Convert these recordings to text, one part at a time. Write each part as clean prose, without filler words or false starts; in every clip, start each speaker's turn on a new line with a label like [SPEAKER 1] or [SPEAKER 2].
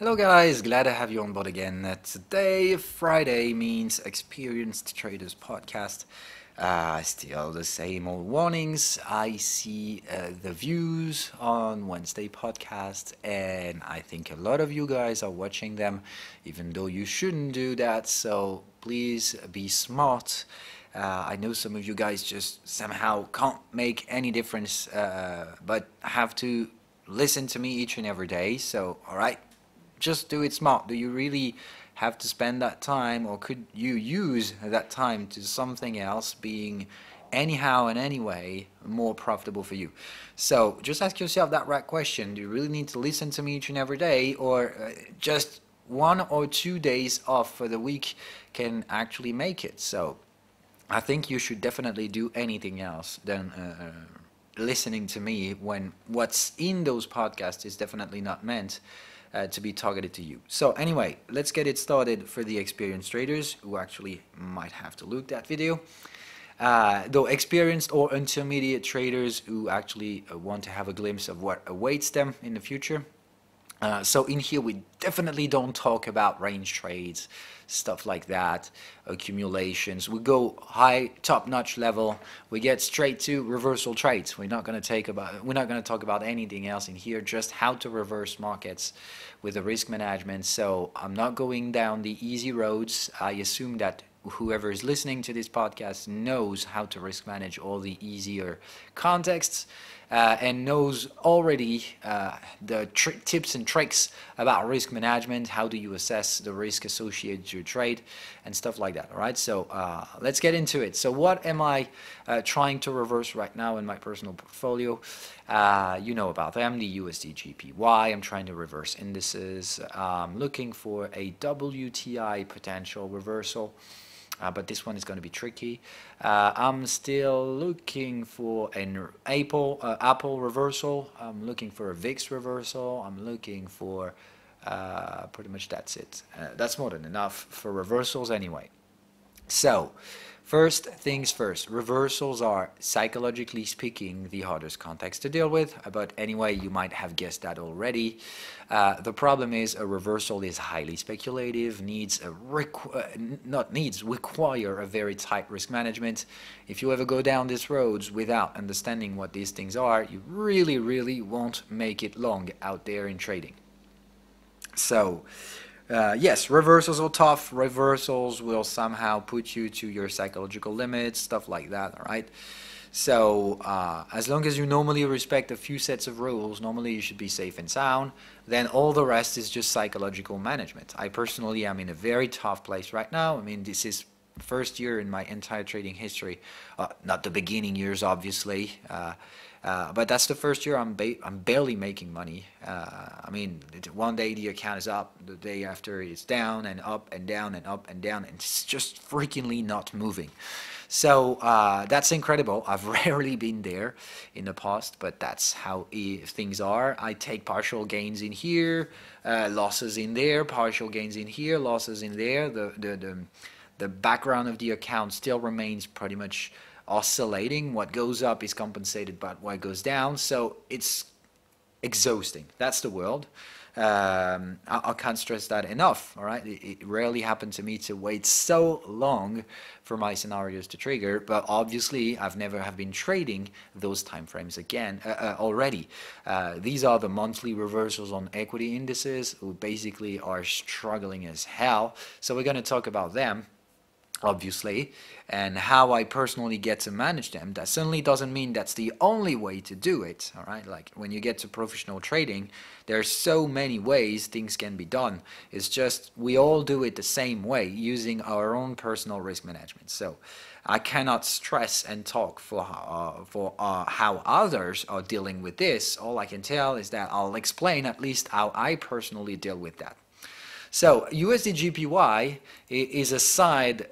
[SPEAKER 1] Hello guys, glad to have you on board again. Today, Friday, means Experienced Traders Podcast. Still the same old warnings. I see the views on Wednesday podcast, and I think a lot of you guys are watching them, even though you shouldn't do that. So please be smart. I know some of you guys just somehow can't make any difference, but have to listen to me each and every day. So, all right. Just do it smart. Do you really have to spend that time, or could you use that time to something else being anyhow and anyway more profitable for you? So just ask yourself that right question. Do you really need to listen to me each and every day, or just 1 or 2 days off for the week can actually make it? So I think you should definitely do anything else than listening to me when what's in those podcasts is definitely not meant to be targeted to you. So anyway, let's get it started for the experienced traders who actually might have to look that video. Though experienced or intermediate traders who actually want to have a glimpse of what awaits them in the future. So in here we definitely don't talk about range trades, stuff like that, accumulations. We go high, top-notch level. We get straight to reversal trades. We're not going to talk about anything else in here, just how to reverse markets with the risk management. So I'm not going down the easy roads. I assume that whoever is listening to this podcast knows how to risk manage all the easier contexts and knows already the tips and tricks about risk management. How do you assess the risk associated to your trade and stuff like that? All right, so let's get into it. So what am I trying to reverse right now in my personal portfolio? You know about them, the USD/GPY. I'm trying to reverse indices. Looking for a WTI potential reversal. But this one is going to be tricky. I'm still looking for an Apple reversal. I'm looking for a VIX reversal. I'm looking for pretty much that's it. That's more than enough for reversals anyway. So, first things first, reversals are, psychologically speaking, the hardest context to deal with, but anyway, you might have guessed that already. The problem is a reversal is highly speculative, require a very tight risk management. If you ever go down these roads without understanding what these things are, you really won't make it long out there in trading. So, yes, reversals are tough. Reversals will somehow put you to your psychological limits, stuff like that, all right? So as long as you normally respect a few sets of rules, normally you should be safe and sound, then all the rest is just psychological management. I personally am in a very tough place right now. I mean, this is first year in my entire trading history, not the beginning years, obviously, but that's the first year I'm barely making money. I mean, one day the account is up, the day after it's down and up and down and up and down, and it's just freakingly not moving. So that's incredible. I've rarely been there in the past, but that's how things are. I take partial gains in here, losses in there, partial gains in here, losses in there. The background of the account still remains pretty much oscillating. What goes up is compensated by what goes down, so it's exhausting. That's the world. I can't stress that enough. All right, it rarely happened to me to wait so long for my scenarios to trigger, but obviously I've never have been trading those time frames again already. These are the monthly reversals on equity indices, who basically are struggling as hell, so we're going to talk about them, obviously, and how I personally get to manage them. That certainly doesn't mean that's the only way to do it, all right? Like when you get to professional trading, there's so many ways things can be done. It's just we all do it the same way using our own personal risk management. So I cannot stress and talk for how others are dealing with this. All I can tell is that I'll explain at least how I personally deal with that. So USD/GPY is a side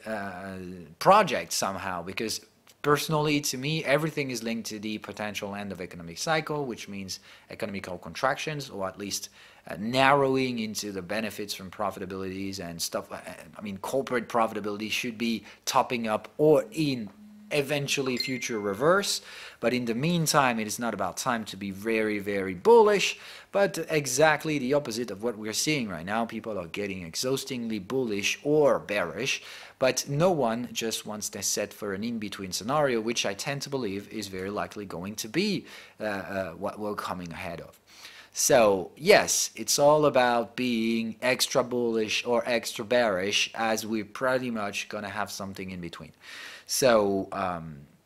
[SPEAKER 1] project somehow, because personally to me everything is linked to the potential end of economic cycle, which means economical contractions, or at least narrowing into the benefits from profitabilities and stuff. I mean, corporate profitability should be topping up or in eventually future reverse. But in the meantime, it is not about time to be very, very bullish, but exactly the opposite of what we're seeing right now. People are getting exhaustingly bullish or bearish, but no one just wants to set for an in-between scenario, which I tend to believe is very likely going to be what we're coming ahead of. So yes, it's all about being extra bullish or extra bearish, as we're pretty much going to have something in between. So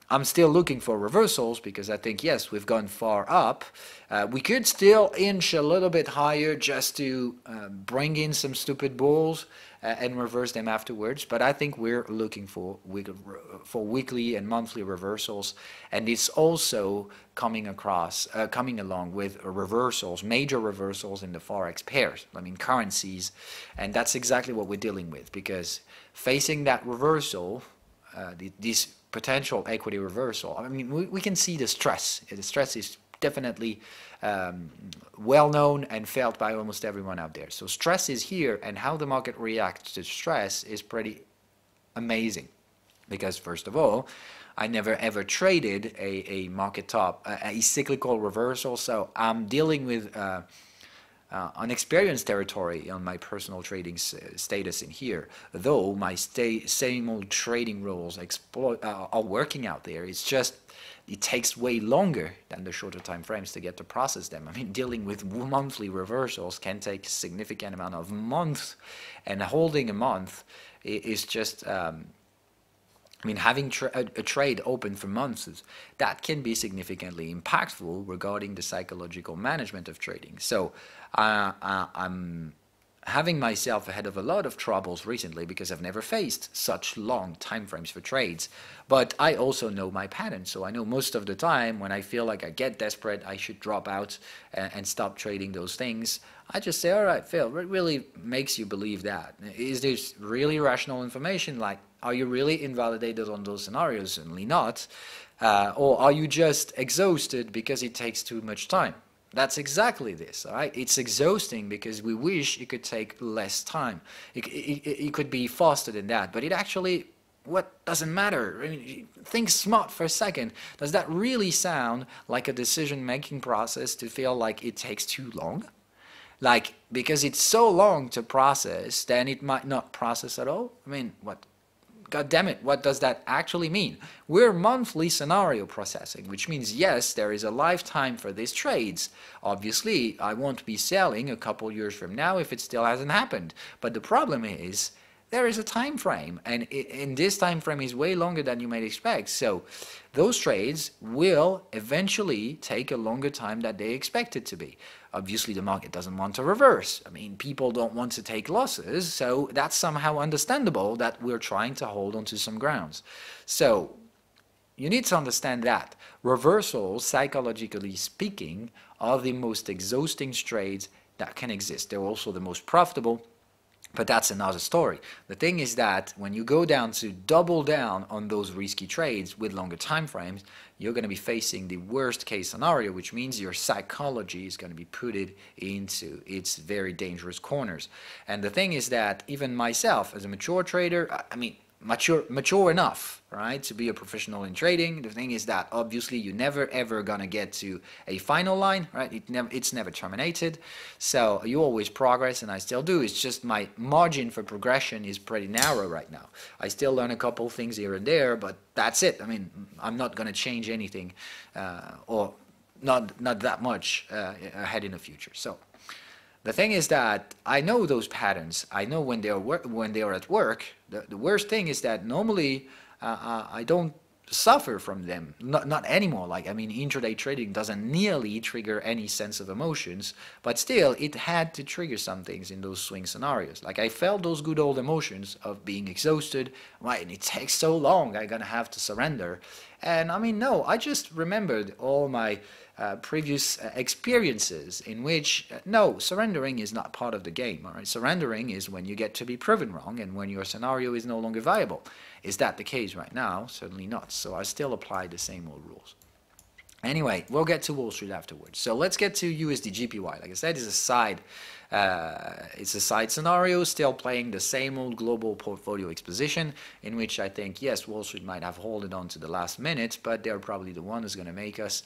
[SPEAKER 1] I'm still looking for reversals because I think, yes, we've gone far up. We could still inch a little bit higher just to bring in some stupid bulls and reverse them afterwards. But I think we're looking for weekly and monthly reversals, and it's also coming along with reversals, major reversals in the forex pairs. I mean currencies, and that's exactly what we're dealing with, because facing that reversal, this potential equity reversal, I mean we can see the stress. The stress is definitely well known and felt by almost everyone out there. So stress is here, and how the market reacts to stress is pretty amazing. Because first of all, I never ever traded a market top, a cyclical reversal, so I'm dealing with unexperienced territory on my personal trading status in here. Though my same old trading rules are working out there, it's just it takes way longer than the shorter time frames to get to process them. I mean, dealing with monthly reversals can take a significant amount of months, and holding a month is just I mean, having a trade open for months, that can be significantly impactful regarding the psychological management of trading. So I'm having myself ahead of a lot of troubles recently because I've never faced such long time frames for trades. But I also know my pattern, so I know most of the time when I feel like I get desperate, I should drop out and stop trading those things. I just say, all right, Phil, what really makes you believe that? Is this really rational information? Like, are you really invalidated on those scenarios? Certainly not. Or are you just exhausted because it takes too much time? That's exactly this, all right? It's exhausting because we wish it could take less time. It could be faster than that, but it actually, what doesn't matter? I mean, think smart for a second. Does that really sound like a decision-making process to feel like it takes too long? Like, because it's so long to process, then it might not process at all? I mean, what? God damn it, what does that actually mean? We're monthly scenario processing, which means, yes, there is a lifetime for these trades. Obviously, I won't be selling a couple years from now if it still hasn't happened. But the problem is, there is a time frame, and this time frame is way longer than you might expect. So those trades will eventually take a longer time than they expect it to be. Obviously, the market doesn't want to reverse. I mean, people don't want to take losses, so that's somehow understandable that we're trying to hold onto some grounds. So you need to understand that reversals, psychologically speaking, are the most exhausting trades that can exist. They're also the most profitable. But that's another story. The thing is that when you go down to double down on those risky trades with longer time frames, you're going to be facing the worst case scenario, which means your psychology is going to be put into its very dangerous corners. And the thing is that even myself, as a mature trader, I mean, mature enough, right, to be a professional in trading. The thing is that obviously you're never ever gonna get to a final line, right? It's never terminated. So you always progress, and I still do. It's just my margin for progression is pretty narrow right now. I still learn a couple things here and there, but that's it. I mean, I'm not gonna change anything, or not that much ahead in the future. So the thing is that I know those patterns. I know when they are at work. The worst thing is that normally I don't suffer from them. Not anymore. Like, I mean, intraday trading doesn't nearly trigger any sense of emotions, but still it had to trigger some things in those swing scenarios. Like, I felt those good old emotions of being exhausted. Right, and it takes so long. I'm gonna have to surrender. And I mean, no, I just remembered all my previous experiences in which, no, surrendering is not part of the game. All right? Surrendering is when you get to be proven wrong and when your scenario is no longer viable. Is that the case right now? Certainly not. So I still apply the same old rules. Anyway, we'll get to Wall Street afterwards. So let's get to USD JPY. Like I said, it's a side It's a side scenario, still playing the same old global portfolio exposition, in which I think, yes, Wall Street might have held on to the last minute, but they're probably the one who's going to make us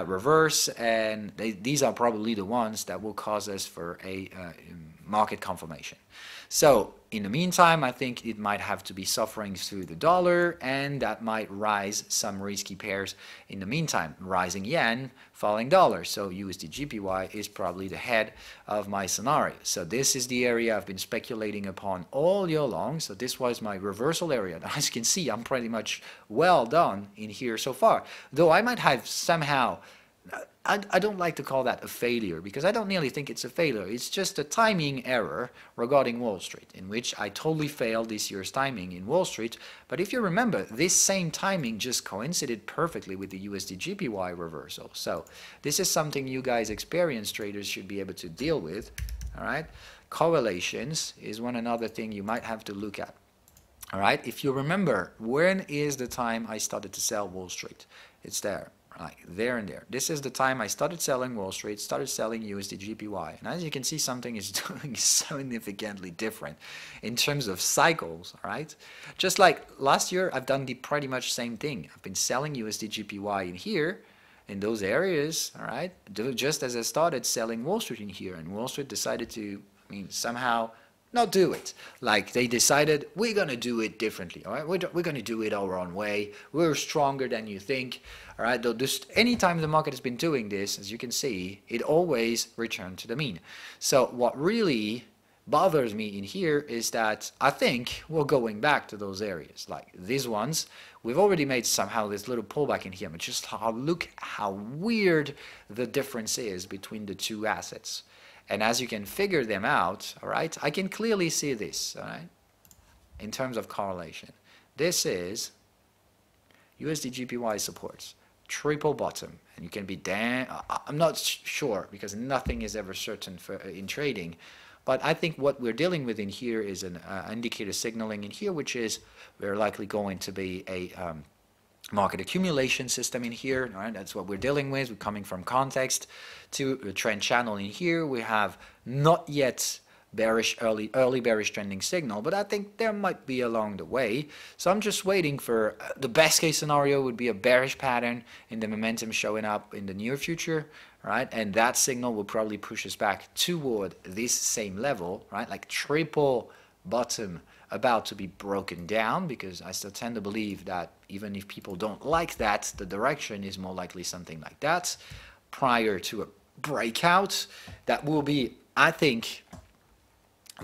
[SPEAKER 1] reverse, and these are probably the ones that will cause us for a market confirmation. So in the meantime, I think it might have to be suffering through the dollar, and that might rise some risky pairs in the meantime. Rising yen, falling dollar. So USD/JPY is probably the head of my scenario. So this is the area I've been speculating upon all year long. So this was my reversal area. As you can see, I'm pretty much well done in here so far. Though I might have somehow, I don't like to call that a failure, because I don't nearly think it's a failure. It's just a timing error regarding Wall Street, in which I totally failed this year's timing in Wall Street. But if you remember, this same timing just coincided perfectly with the USD/JPY reversal. So this is something you guys, experienced traders, should be able to deal with. All right, correlations is one another thing you might have to look at. All right, if you remember, when is the time I started to sell Wall Street? It's there. Like there and there. This is the time I started selling Wall Street, started selling USD/JPY. And as you can see, something is doing significantly different in terms of cycles, all right? Just like last year, I've done the pretty much same thing. I've been selling USD/JPY in here, in those areas, all right? Just as I started selling Wall Street in here, and Wall Street decided to, somehow not do it. Like they decided, we're going to do it differently, all right? We're going to do it our own way. We're stronger than you think, all right? Though just anytime the market has been doing this, as you can see, it always returned to the mean. So what really bothers me in here is that I think we're going back to those areas. Like these ones, we've already made somehow this little pullback in here, but just look how weird the difference is between the two assets. And as you can figure them out, all right, I can clearly see this, all right, in terms of correlation. This is USD/JPY supports, triple bottom, and you can be damn, I'm not sure, because nothing is ever certain in trading, but I think what we're dealing with in here is an indicator signaling in here, which is we're likely going to be a market accumulation system in here, all right? That's what we're dealing with. We're coming from context to a trend channel in here. We have not yet bearish, early bearish trending signal, but I think there might be along the way. So I'm just waiting for the best case scenario would be a bearish pattern in the momentum showing up in the near future, right? And that signal will probably push us back toward this same level, right? Like triple bottom about to be broken down, because I still tend to believe that even if people don't like that, the direction is more likely something like that prior to a breakout. That will be, I think,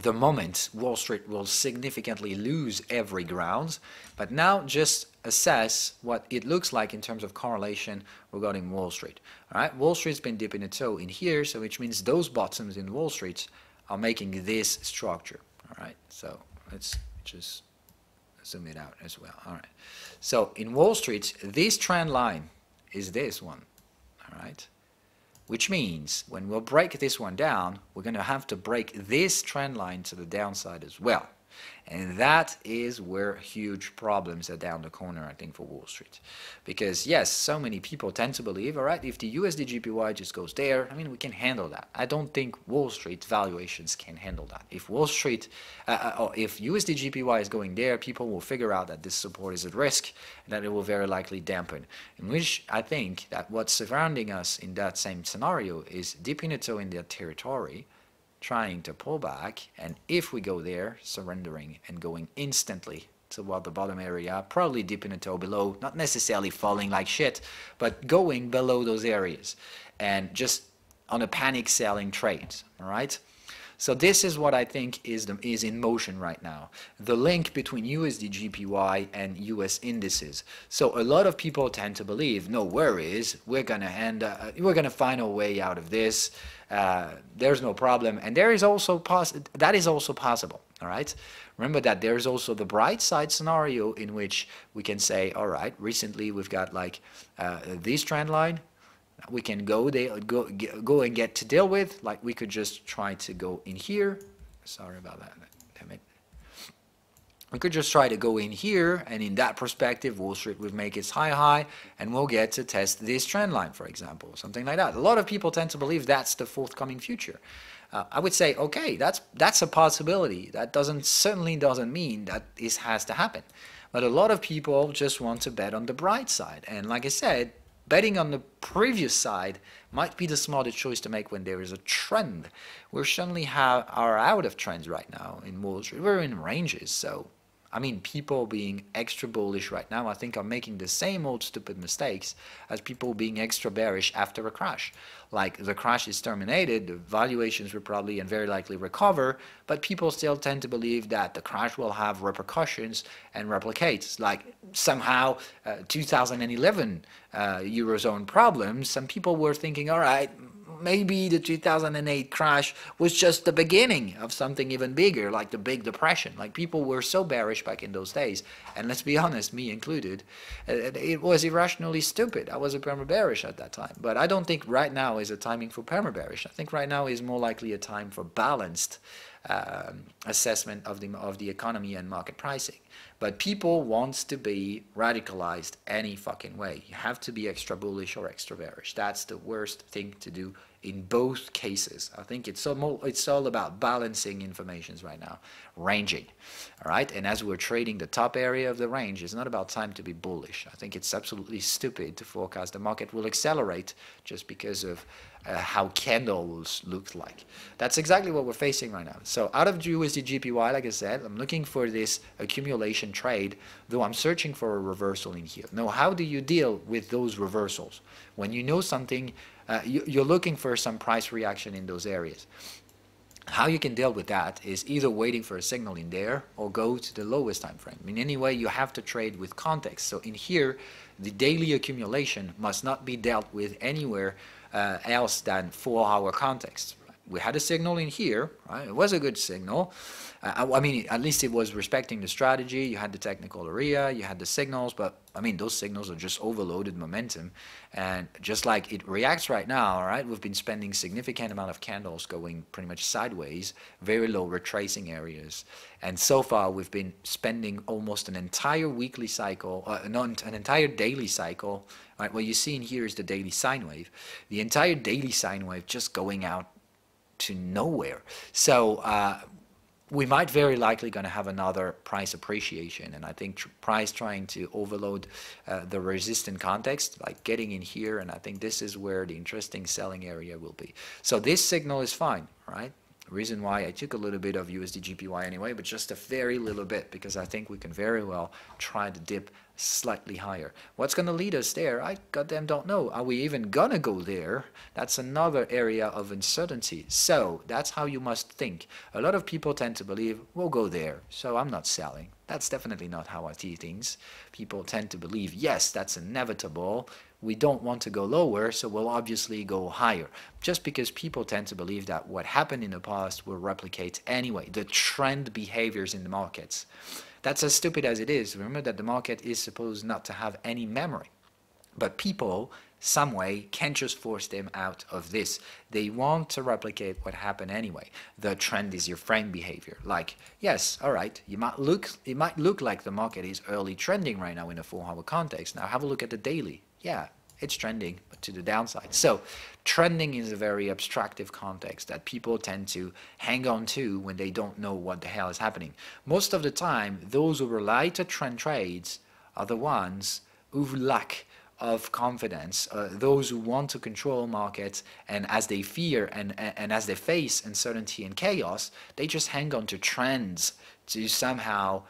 [SPEAKER 1] the moment Wall Street will significantly lose every ground. But now just assess what it looks like in terms of correlation regarding Wall Street. All right, Wall Street's been dipping a toe in here, so which means those bottoms in Wall Street are making this structure. All right, so let's just zoom it out as well. All right, so in Wall Street, this trend line is this one, all right, which means when we'll break this one down, we're going to have to break this trend line to the downside as well. And that is where huge problems are down the corner, I think, for Wall Street. Because, yes, so many people tend to believe, all right, if the USD/JPY just goes there, we can handle that. I don't think Wall Street valuations can handle that. If Wall Street, or if USD/JPY is going there, people will figure out that this support is at risk and that it will very likely dampen. In which I think that what's surrounding us in that same scenario is dipping a toe in that territory, trying to pull back, and if we go there, surrendering and going instantly toward the bottom area, probably dipping a toe below, not necessarily falling like shit, but going below those areas and just on a panic selling trade, all right? So this is what I think is in motion right now, the link between USD/JPY and US indices. So a lot of people tend to believe, no worries, we're gonna find a way out of this. There's no problem, and that is also possible. All right. Remember that there's also the bright side scenario in which we can say, all right, recently we've got like this trend line. We can go and get to deal with, like we could just try to go in here. Sorry about that, damn it. We could just try to go in here, and in that perspective, Wall Street would make its high, and we'll get to test this trend line, for example, something like that. A lot of people tend to believe that's the forthcoming future. I would say, okay, that's a possibility. That certainly doesn't mean that this has to happen. But a lot of people just want to bet on the bright side. And like I said, betting on the previous side might be the smartest choice to make when there is a trend. We certainly are out of trends right now in Wall Street. We're in ranges, so I mean, people being extra bullish right now, I think, are making the same old stupid mistakes as people being extra bearish after a crash. Like, the crash is terminated, the valuations will probably and very likely recover, but people still tend to believe that the crash will have repercussions and replicate. Like, somehow, 2011 Eurozone problems, some people were thinking, all right, maybe the 2008 crash was just the beginning of something even bigger, like the Big Depression. Like, people were so bearish back in those days, and let's be honest, me included, it was irrationally stupid. I was a perma-bearish at that time, but I don't think right now is a timing for perma-bearish. I think right now is more likely a time for balanced assessment of the economy and market pricing. But people want to be radicalized any fucking way. You have to be extra bullish or extra bearish. That's the worst thing to do in both cases. I think it's all about balancing informations right now, ranging, all right? And as we're trading the top area of the range, it's not about time to be bullish. I think it's absolutely stupid to forecast the market will accelerate just because of how candles look like. That's exactly what we're facing right now. So out of USD/JPY, like I said, I'm looking for this accumulation trade, though I'm searching for a reversal in here. Now, how do you deal with those reversals? When you know something, you're looking for some price reaction in those areas. How you can deal with that is either waiting for a signal in there or go to the lowest time frame. In any way, you have to trade with context. So in here, the daily accumulation must not be dealt with anywhere else than 4-hour context. We had a signal in here, right? It was a good signal. I mean, at least it was respecting the strategy. You had the technical area, you had the signals, but I mean, those signals are just overloaded momentum. And just like it reacts right now, all right, we've been spending significant amount of candles going pretty much sideways, very low retracing areas. And so far, we've been spending almost an entire weekly cycle, an entire daily cycle. Right? What you see in here is the daily sine wave. The entire daily sine wave just going out to nowhere. So we might very likely going to have another price appreciation, and I think price trying to overload the resistant context, like getting in here, and I think this is where the interesting selling area will be. So this signal is fine, right? Reason why I took a little bit of USD/JPY anyway, but just a very little bit, because I think we can very well try to dip slightly higher. What's going to lead us there? I goddamn don't know. Are we even going to go there? That's another area of uncertainty. So that's how you must think. A lot of people tend to believe, we'll go there, so I'm not selling. That's definitely not how I see things. People tend to believe, yes, that's inevitable. We don't want to go lower, so we'll obviously go higher. Just because people tend to believe that what happened in the past will replicate anyway, the trend behaviors in the markets. That's as stupid as it is. Remember that the market is supposed not to have any memory. But people, some way, can't just force them out of this. They want to replicate what happened anyway. The trend is your frame behavior. Like, yes, all right, it might look like the market is early trending right now in a 4-hour context. Now have a look at the daily. Yeah, it's trending, but to the downside. So trending is a very abstractive context that people tend to hang on to when they don't know what the hell is happening. Most of the time, those who rely to trend trades are the ones who lack of confidence, those who want to control markets, and as they fear and as they face uncertainty and chaos, they just hang on to trends to somehow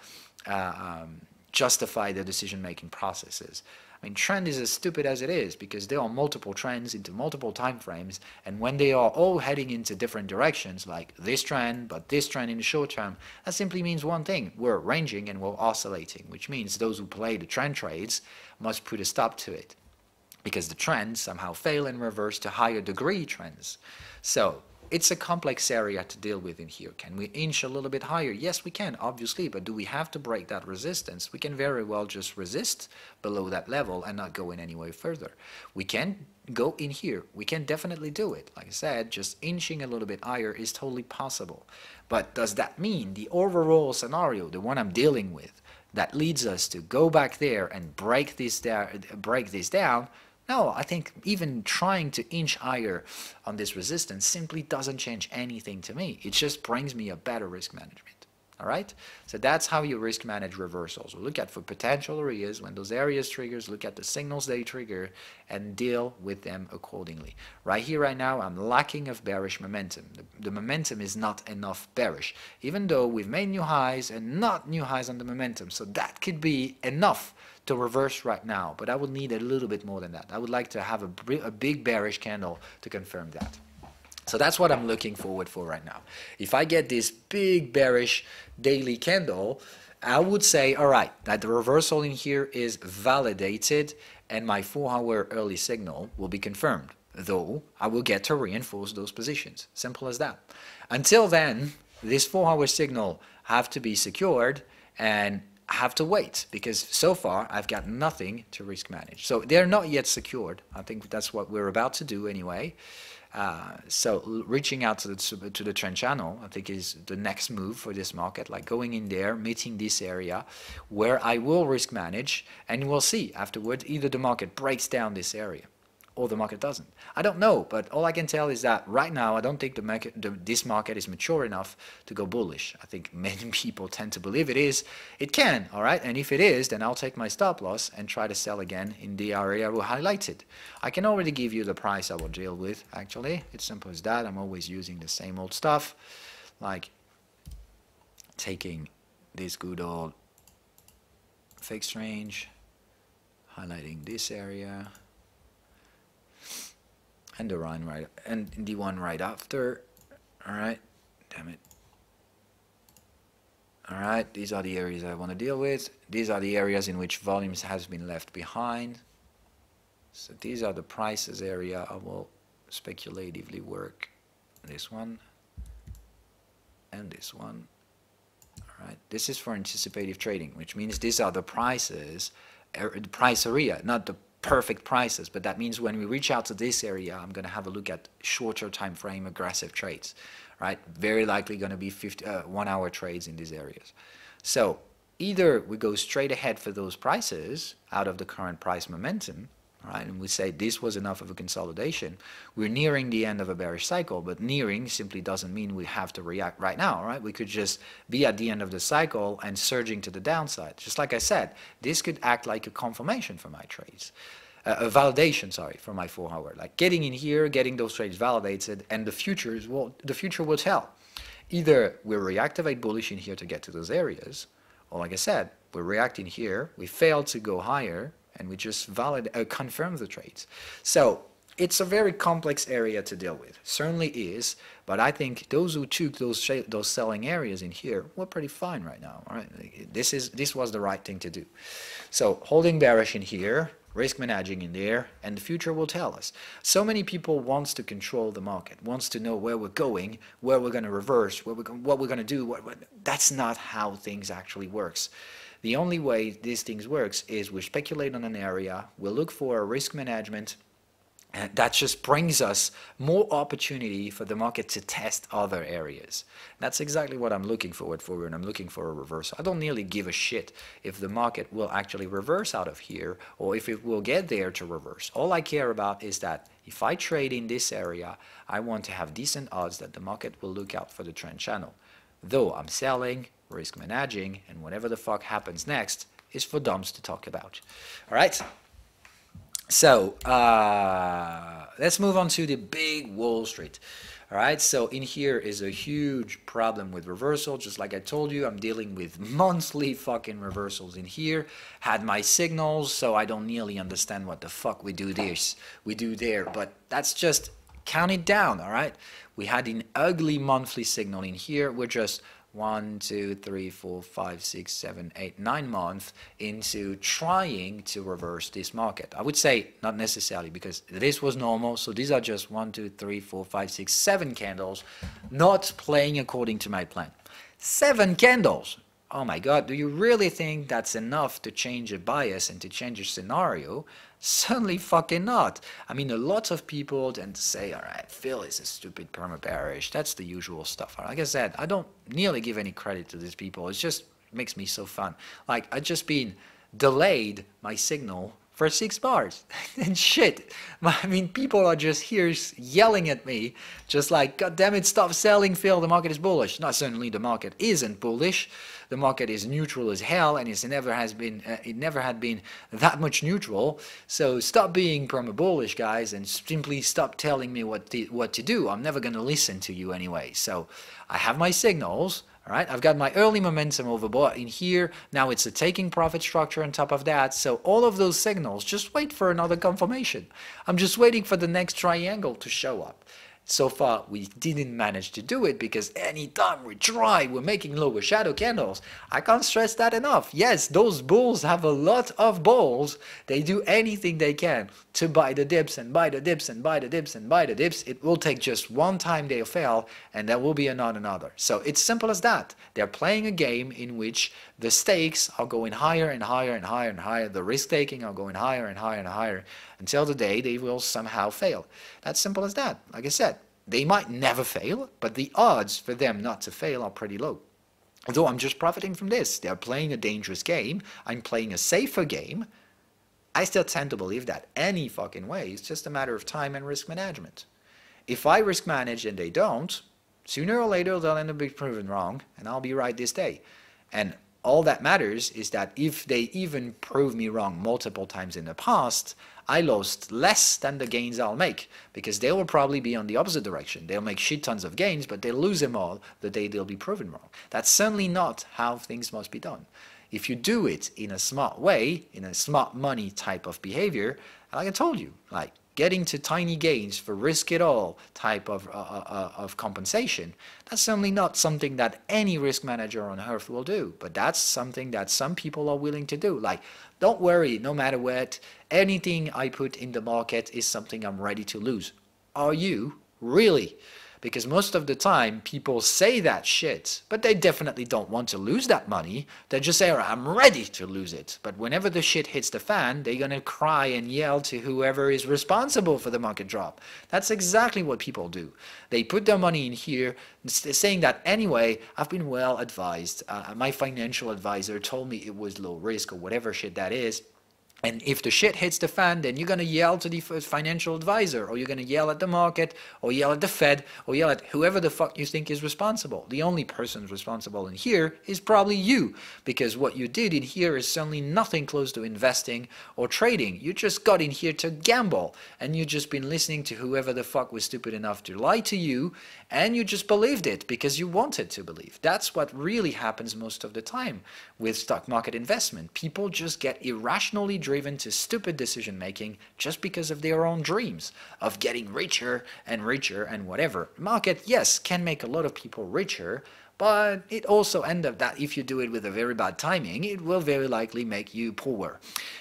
[SPEAKER 1] justify their decision-making processes. I mean, trend is as stupid as it is, because there are multiple trends into multiple time frames, and when they are all heading into different directions, like this trend, but this trend in the short term, that simply means one thing: we're ranging and we're oscillating, which means those who play the trend trades must put a stop to it, because the trends somehow fail and reverse to higher degree trends. So it's a complex area to deal with in here. Can we inch a little bit higher? Yes, we can, obviously, but do we have to break that resistance? We can very well just resist below that level and not go in any way further. We can go in here. We can definitely do it. Like I said, just inching a little bit higher is totally possible. But does that mean the overall scenario, the one I'm dealing with, that leads us to go back there and break this down, No, I think even trying to inch higher on this resistance simply doesn't change anything to me. It just brings me a better risk management. All right, so that's how you risk manage reversals. We'll look at for potential areas. When those areas triggers, look at the signals they trigger and deal with them accordingly. Right here, right now, I'm lacking of bearish momentum. The momentum is not enough bearish, even though we've made new highs and not new highs on the momentum. So that could be enough to reverse right now, but I would need a little bit more than that. I would like to have a big bearish candle to confirm that. So that's what I'm looking forward for right now. If I get this big bearish daily candle, I would say, all right, that the reversal in here is validated and my 4-hour early signal will be confirmed, though I will get to reinforce those positions. Simple as that. Until then, this 4-hour signal have to be secured and have to wait, because so far I've got nothing to risk manage. So they're not yet secured. I think that's what we're about to do anyway. So reaching out to the trend channel, I think, is the next move for this market, like going in there, meeting this area where I will risk manage, and we'll see afterwards either the market breaks down this area or the market doesn't. I don't know, but all I can tell is that right now I don't think this market is mature enough to go bullish. I think many people tend to believe it is. It can, all right? And if it is, then I'll take my stop loss and try to sell again in the area we highlighted. I can already give you the price I will deal with, actually. It's simple as that. I'm always using the same old stuff, like taking this good old fixed range, highlighting this area, and the one right and the one right after. All right, damn it. All right, these are the areas I want to deal with. These are the areas in which volumes has been left behind. So these are the prices area. I will speculatively work this one and this one. All right, this is for anticipative trading, which means these are the prices, the price area, not the perfect prices, but that means when we reach out to this area, I'm going to have a look at shorter time frame aggressive trades, right? Very likely going to be 1-hour trades in these areas. So either we go straight ahead for those prices out of the current price momentum, right? And we say this was enough of a consolidation. We're nearing the end of a bearish cycle, but nearing simply doesn't mean we have to react right now, right? We could just be at the end of the cycle and surging to the downside. Just like I said, this could act like a confirmation for my trades. A validation, sorry, for my 4-hour. Like getting in here, getting those trades validated, and the future will tell. Either we reactivate bullish in here to get to those areas, or like I said, we're reacting here, we failed to go higher, and we just confirm the trades. So it's a very complex area to deal with. Certainly is, but I think those who took those selling areas in here were pretty fine right now. All right, this was the right thing to do. So holding bearish in here, risk managing in there, and the future will tell us. So many people wants to control the market, wants to know where we're going, where we're going to reverse, what we're going to do. That's not how things actually works. The only way these things works is we speculate on an area, we'll look for a risk management, and that just brings us more opportunity for the market to test other areas. That's exactly what I'm looking forward for, and I'm looking for a reversal. I don't nearly give a shit if the market will actually reverse out of here or if it will get there to reverse. All I care about is that if I trade in this area, I want to have decent odds that the market will look out for the trend channel. Though I'm selling, risk managing, and whatever the fuck happens next is for dumps to talk about. All right? So let's move on to the big Wall Street. All right, so in here is a huge problem with reversal. Just like I told you, I'm dealing with monthly fucking reversals in here. Had my signals, so I don't nearly understand what the fuck we do there. But that's just count it down, all right? We had an ugly monthly signal in here. We're just 1, 2, 3, 4, 5, 6, 7, 8, 9 months into trying to reverse this market. I would say not necessarily, because this was normal. So these are just 1, 2, 3, 4, 5, 6, 7 candles not playing according to my plan. 7 candles. Oh my God, do you really think that's enough to change a bias and to change a scenario? Certainly fucking not. I mean, a lot of people tend to say, all right, Phil is a stupid perma-bearish. That's the usual stuff. Like I said, I don't nearly give any credit to these people. It just makes me so fun. Like, I've just been delayed my signal for 6 bars. And shit, I mean, people are just here yelling at me, just like, God damn it, stop selling, Phil, the market is bullish. No, certainly the market isn't bullish. The market is neutral as hell, and it never had been that much neutral. So stop being perma-bullish, guys, and simply stop telling me what to do. I'm never going to listen to you anyway. So I have my signals. All right, I've got my early momentum overbought in here. Now it's a taking profit structure on top of that. So all of those signals, just wait for another confirmation. I'm just waiting for the next triangle to show up. So far, we didn't manage to do it because anytime we try, we're making lower shadow candles. I can't stress that enough. Yes, those bulls have a lot of balls. They do anything they can to buy the dips and buy the dips and buy the dips and buy the dips. It will take just one time they'll fail, and there will be another. So it's simple as that. They're playing a game in which the stakes are going higher and higher and higher and higher. The risk taking are going higher and higher and higher until the day they will somehow fail. That's simple as that. Like I said, they might never fail, but the odds for them not to fail are pretty low. Although I'm just profiting from this. They're playing a dangerous game. I'm playing a safer game. I still tend to believe that any fucking way. It's just a matter of time and risk management. If I risk manage and they don't, sooner or later they'll end up being proven wrong, and I'll be right this day. And all that matters is that if they even prove me wrong multiple times in the past, I lost less than the gains I'll make, because they will probably be on the opposite direction. They'll make shit tons of gains, but they'll lose them all the day they'll be proven wrong. That's certainly not how things must be done. If you do it in a smart way, in a smart money type of behavior, like I told you, like getting to tiny gains for risk it all type of compensation, that's certainly not something that any risk manager on earth will do. But that's something that some people are willing to do. Like, don't worry, no matter what, anything I put in the market is something I'm ready to lose. Are you? Really? Because most of the time, people say that shit, but they definitely don't want to lose that money. They just say, I'm ready to lose it. But whenever the shit hits the fan, they're going to cry and yell to whoever is responsible for the market drop. That's exactly what people do. They put their money in here, saying that, anyway, I've been well advised. My financial advisor told me it was low risk or whatever shit that is. And if the shit hits the fan, then you're going to yell to the financial advisor, or you're going to yell at the market, or yell at the Fed, or yell at whoever the fuck you think is responsible. The only person responsible in here is probably you, because what you did in here is certainly nothing close to investing or trading. You just got in here to gamble, and you just been listening to whoever the fuck was stupid enough to lie to you, and you just believed it because you wanted to believe. That's what really happens most of the time with stock market investment. People just get irrationally driven to stupid decision making just because of their own dreams of getting richer and whatever. Market, yes, can make a lot of people richer, but it also ends up that if you do it with a very bad timing, it will very likely make you poorer.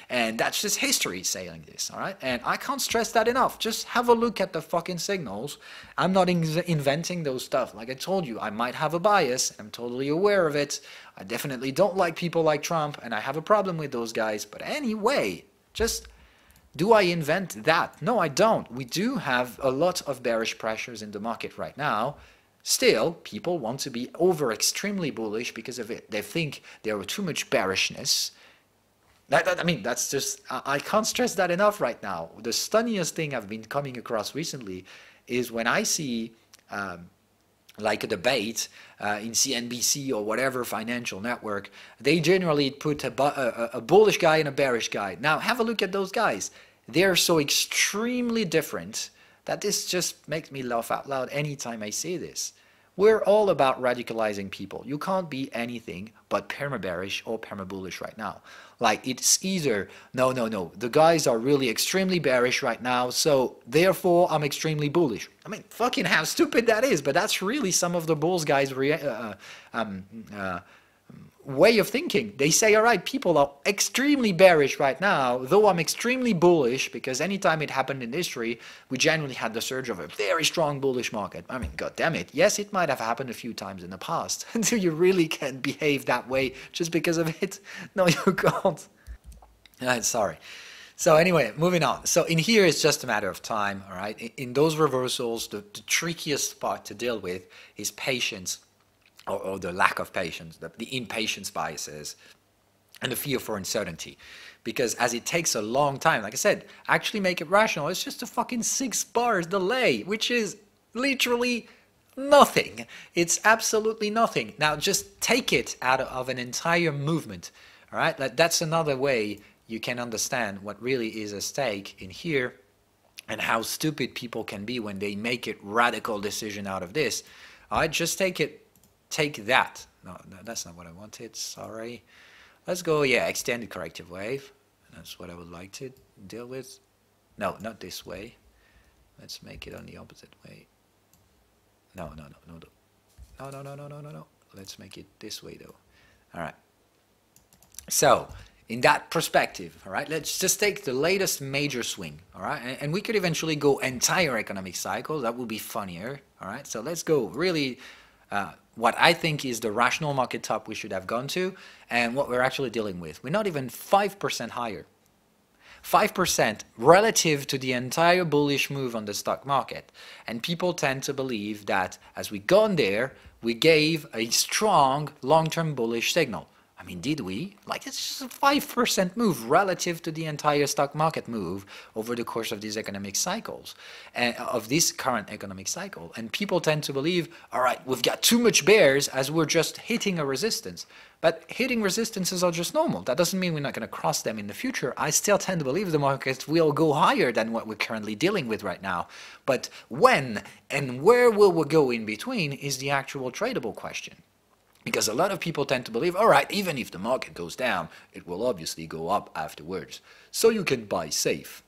[SPEAKER 1] And that's just history saying this, all right? And I can't stress that enough. Just have a look at the fucking signals. I'm not inventing those stuff. Like I told you, I might have a bias. I'm totally aware of it. I definitely don't like people like Trump, and I have a problem with those guys. But anyway, just do I invent that? No, I don't. We do have a lot of bearish pressures in the market right now. Still, people want to be extremely bullish because of it. They think there are too much bearishness. I mean, that's just, I can't stress that enough right now. The stunniest thing I've been coming across recently is when I see like a debate in CNBC or whatever financial network, they generally put a bullish guy and a bearish guy. Now, have a look at those guys. They're so extremely different that this just makes me laugh out loud anytime I see this. We're all about radicalizing people. You can't be anything but perma-bearish or perma-bullish right now. Like, it's either, no, the guys are really extremely bearish right now, so therefore I'm extremely bullish. I mean, fucking how stupid that is, but that's really some of the bulls guys' way of thinking. They say, all right, people are extremely bearish right now, though I'm extremely bullish, because anytime it happened in history, we generally had the surge of a very strong bullish market. I mean, god damn it. Yes, it might have happened a few times in the past. Until you really can behave that way just because of it? No, you can't. Sorry. So anyway, moving on. So in here, it's just a matter of time, all right? In those reversals, the trickiest part to deal with is patience. Or the lack of patience, the impatience biases. and the fear for uncertainty. Because as it takes a long time, like I said, actually make it rational. It's just a fucking 6 bars delay, which is literally nothing. It's absolutely nothing. Now just take it out of an entire movement. All right, that's another way you can understand what really is at stake in here, and how stupid people can be when they make it radical decision out of this. All right, just take that. No, that's not what I wanted. Sorry. Let's go, yeah, extended corrective wave. That's what I would like to deal with. No, not this way. Let's make it on the opposite way. No. Let's make it this way, though. All right. So, in that perspective, all right, let's just take the latest major swing, all right? And we could eventually go entire economic cycle. That would be funnier, all right? So let's go really what I think is the rational market top we should have gone to, and what we're actually dealing with. We're not even 5% higher. 5% relative to the entire bullish move on the stock market. And people tend to believe that as we gone there, we gave a strong long-term bullish signal. I mean, did we? Like, it's just a 5% move relative to the entire stock market move over the course of these economic cycles, of this current economic cycle. And people tend to believe, all right, we've got too much bears as we're just hitting a resistance. But hitting resistances are just normal. That doesn't mean we're not going to cross them in the future. I still tend to believe the market will go higher than what we're currently dealing with right now. But when and where will we go in between is the actual tradable question. Because a lot of people tend to believe, all right, even if the market goes down, it will obviously go up afterwards. So you can buy safe.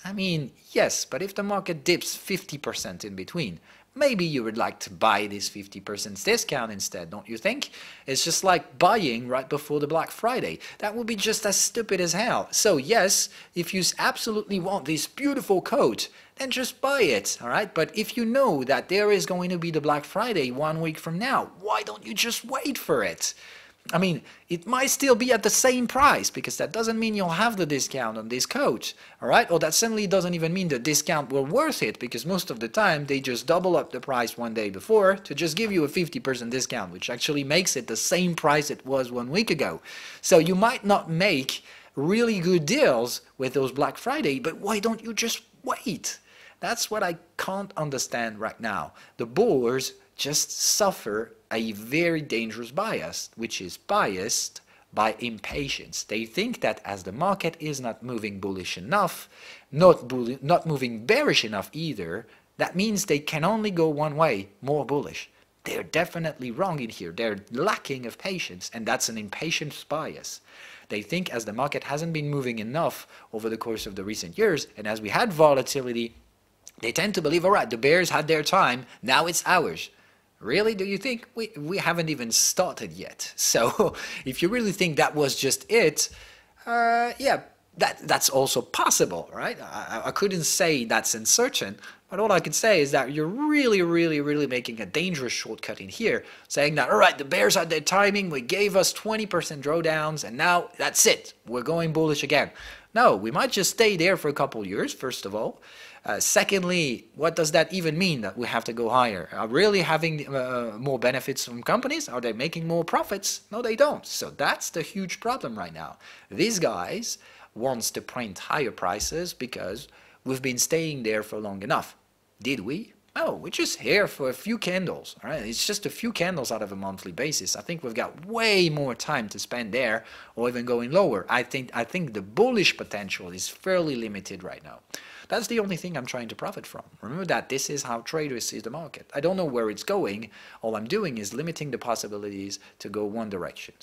[SPEAKER 1] I mean, yes, but if the market dips 50% in between, maybe you would like to buy this 50% discount instead, don't you think? It's just like buying right before the Black Friday. That would be just as stupid as hell. So yes, if you absolutely want this beautiful coat, then just buy it, all right? But if you know that there is going to be the Black Friday 1 week from now, why don't you just wait for it? I mean, it might still be at the same price, because that doesn't mean you'll have the discount on this coat, all right? Or that certainly doesn't even mean the discount will worth it, because most of the time they just double up the price one day before to just give you a 50% discount, which actually makes it the same price it was 1 week ago. So you might not make really good deals with those Black Friday, but why don't you just wait? That's what I can't understand right now. The bulls just suffer a very dangerous bias, which is biased by impatience. They think that as the market is not moving bullish enough, not moving bearish enough either, that means they can only go one way, more bullish. They're definitely wrong in here. They're lacking of patience, and that's an impatience bias. They think as the market hasn't been moving enough over the course of the recent years, and as we had volatility, they tend to believe, all right, the bears had their time, now it's ours. Really? Do you think? We haven't even started yet. So if you really think that was just it, yeah, that's also possible, right? I couldn't say that's uncertain, but all I can say is that you're really making a dangerous shortcut in here, saying that, all right, the bears had their timing, we gave us 20% drawdowns, and now that's it, we're going bullish again. No, we might just stay there for a couple years, first of all. Secondly, what does that even mean that we have to go higher? Are really having more benefits from companies? Are they making more profits? No, they don't. So that's the huge problem right now. These guys wants to print higher prices because we've been staying there for long enough. Did we? No, we're just here for a few candles. All right? It's just a few candles out of a monthly basis. I think we've got way more time to spend there, or even going lower. I think the bullish potential is fairly limited right now. That's the only thing I'm trying to profit from. Remember that this is how traders see the market. I don't know where it's going. All I'm doing is limiting the possibilities to go one direction,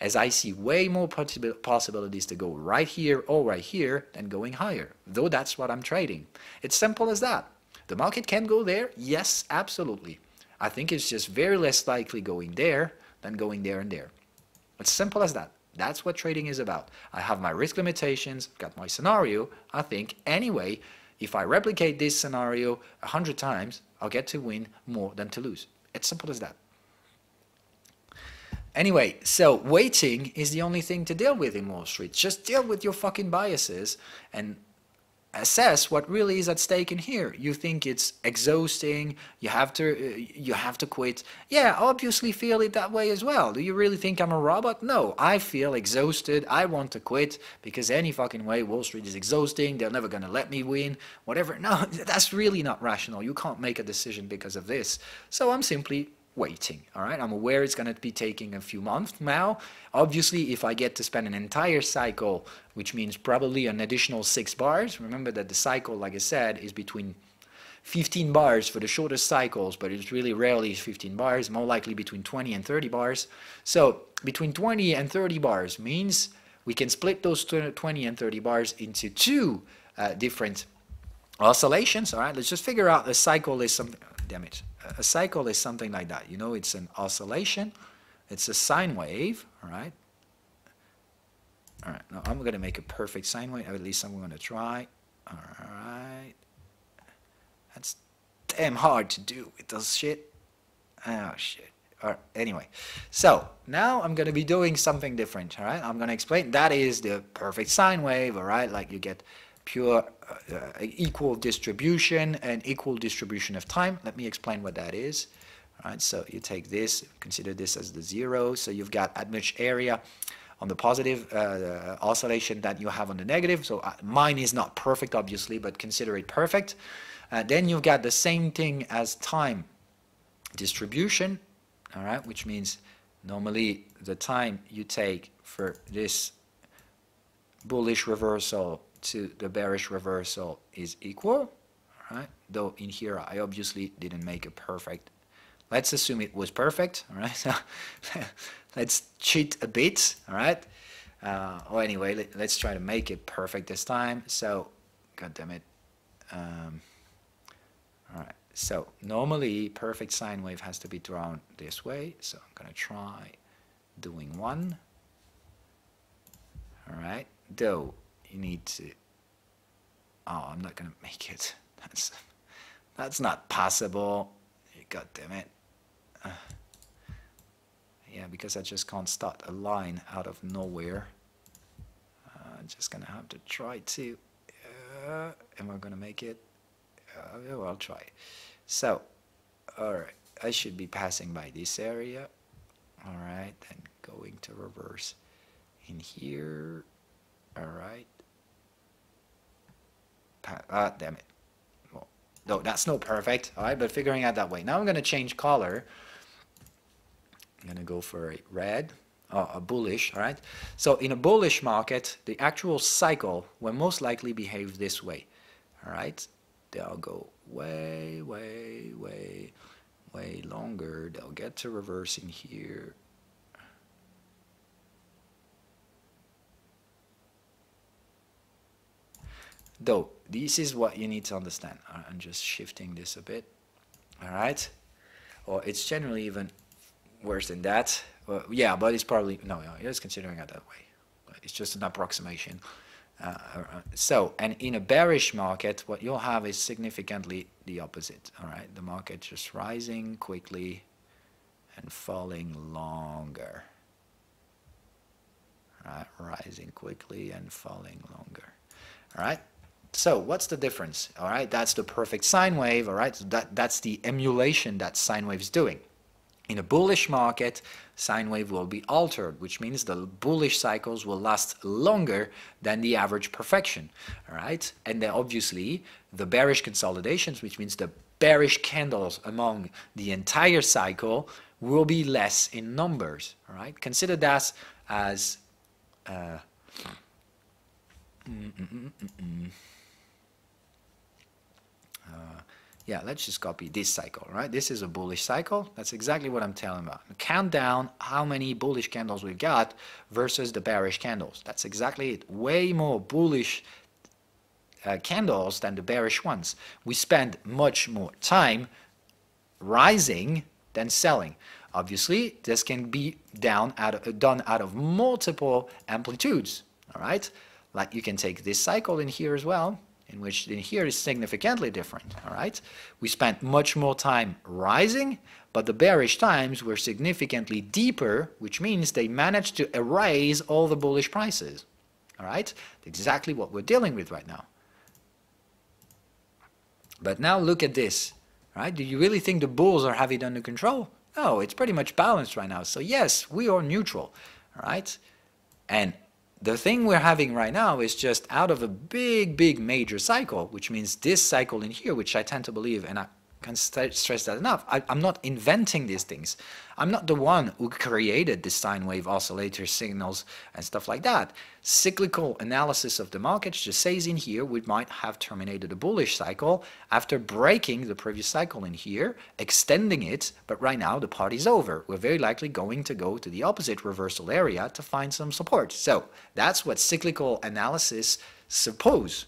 [SPEAKER 1] as I see way more possibilities to go right here or right here than going higher, though that's what I'm trading. It's simple as that. The market can go there? Yes, absolutely. I think it's just very less likely going there than going there and there. It's simple as that. That's what trading is about. I have my risk limitations, got my scenario. I think anyway, if I replicate this scenario 100 times, I'll get to win more than to lose. It's simple as that. Anyway, so waiting is the only thing to deal with in Wall Street. Just deal with your fucking biases and assess what really is at stake in here. You think it's exhausting, you have to quit. Yeah, obviously feel it that way as well. Do you really think I'm a robot? No, I feel exhausted, I want to quit, because any fucking way Wall Street is exhausting, they're never gonna let me win, whatever. No, that's really not rational. You can't make a decision because of this. So I'm simply waiting. All right, I'm aware it's going to be taking a few months now. Obviously, if I get to spend an entire cycle, which means probably an additional 6 bars, remember that the cycle, like I said, is between 15 bars for the shortest cycles, but it's really rarely 15 bars, more likely between 20 and 30 bars. So between 20 and 30 bars means we can split those 20 and 30 bars into 2 different oscillations. All right, let's just figure out the cycle is something, damn it. A cycle is something like that. You know, it's an oscillation. It's a sine wave, all right? All right, now I'm going to make a perfect sine wave. At least I'm going to try. All right. That's damn hard to do with this shit. Oh, shit. All right, anyway, so now I'm going to be doing something different, all right? I'm going to explain. That is the perfect sine wave, all right? Like you get pure equal distribution and equal distribution of time. Let me explain what that is. All right, so you take this, consider this as the 0, so you've got as much area on the positive oscillation that you have on the negative. So mine is not perfect, obviously, but consider it perfect. Then you've got the same thing as time distribution, all right, which means normally the time you take for this bullish reversal to the bearish reversal is equal, all right? Though in here I obviously didn't make it perfect. Let's assume it was perfect, all right? So let's cheat a bit, all right? Or anyway, let's try to make it perfect this time. So, god damn it. All right. So normally perfect sine wave has to be drawn this way. So I'm gonna try doing one. All right. Though you need to, oh, I'm not going to make it. That's not possible. God damn it. Yeah, because I just can't start a line out of nowhere. I'm just going to have to try to. Am I going to make it? Oh, I'll try. So, all right. I should be passing by this area. All right. Then going to reverse in here. All right. Damn it. Well, no, that's not perfect. All right, but figuring out that way. Now I'm going to change color. I'm going to go for a red, a bullish. All right. So in a bullish market, the actual cycle will most likely behave this way. All right. They'll go way, way, way, way longer. They'll get to reverse in here. Though, this is what you need to understand. I'm just shifting this a bit. All right? Or it's generally even worse than that. Yeah, but it's probably, no, it's considering it that way. It's just an approximation. So, and in a bearish market, what you'll have is significantly the opposite. All right? The market just rising quickly and falling longer. All right? Rising quickly and falling longer. All right? So what's the difference? All right, that's the perfect sine wave. All right, so that's the emulation that sine wave is doing. In a bullish market, sine wave will be altered, which means the bullish cycles will last longer than the average perfection. All right, and then obviously the bearish consolidations, which means the bearish candles among the entire cycle, will be less in numbers. All right, consider that as yeah, let's just copy this cycle, right? This is a bullish cycle. That's exactly what I'm telling about. Count down how many bullish candles we've got versus the bearish candles. That's exactly it. Way more bullish candles than the bearish ones. We spend much more time rising than selling. Obviously, this can be done out of multiple amplitudes, all right? Like you can take this cycle in here as well, in which in here is significantly different, all right? We spent much more time rising, but the bearish times were significantly deeper, which means they managed to erase all the bullish prices, all right? Exactly what we're dealing with right now. But now look at this, right? Do you really think the bulls are have it under control? No, it's pretty much balanced right now. So yes, we are neutral, right? And the thing we're having right now is just out of a big major cycle, which means this cycle in here, which I tend to believe, and I can't stress that enough, I'm not inventing these things. I'm not the one who created the sine wave oscillator signals and stuff like that. Cyclical analysis of the markets just says in here we might have terminated a bullish cycle after breaking the previous cycle in here, extending it, but right now the party's over. We're very likely going to go to the opposite reversal area to find some support. So that's what cyclical analysis suppose.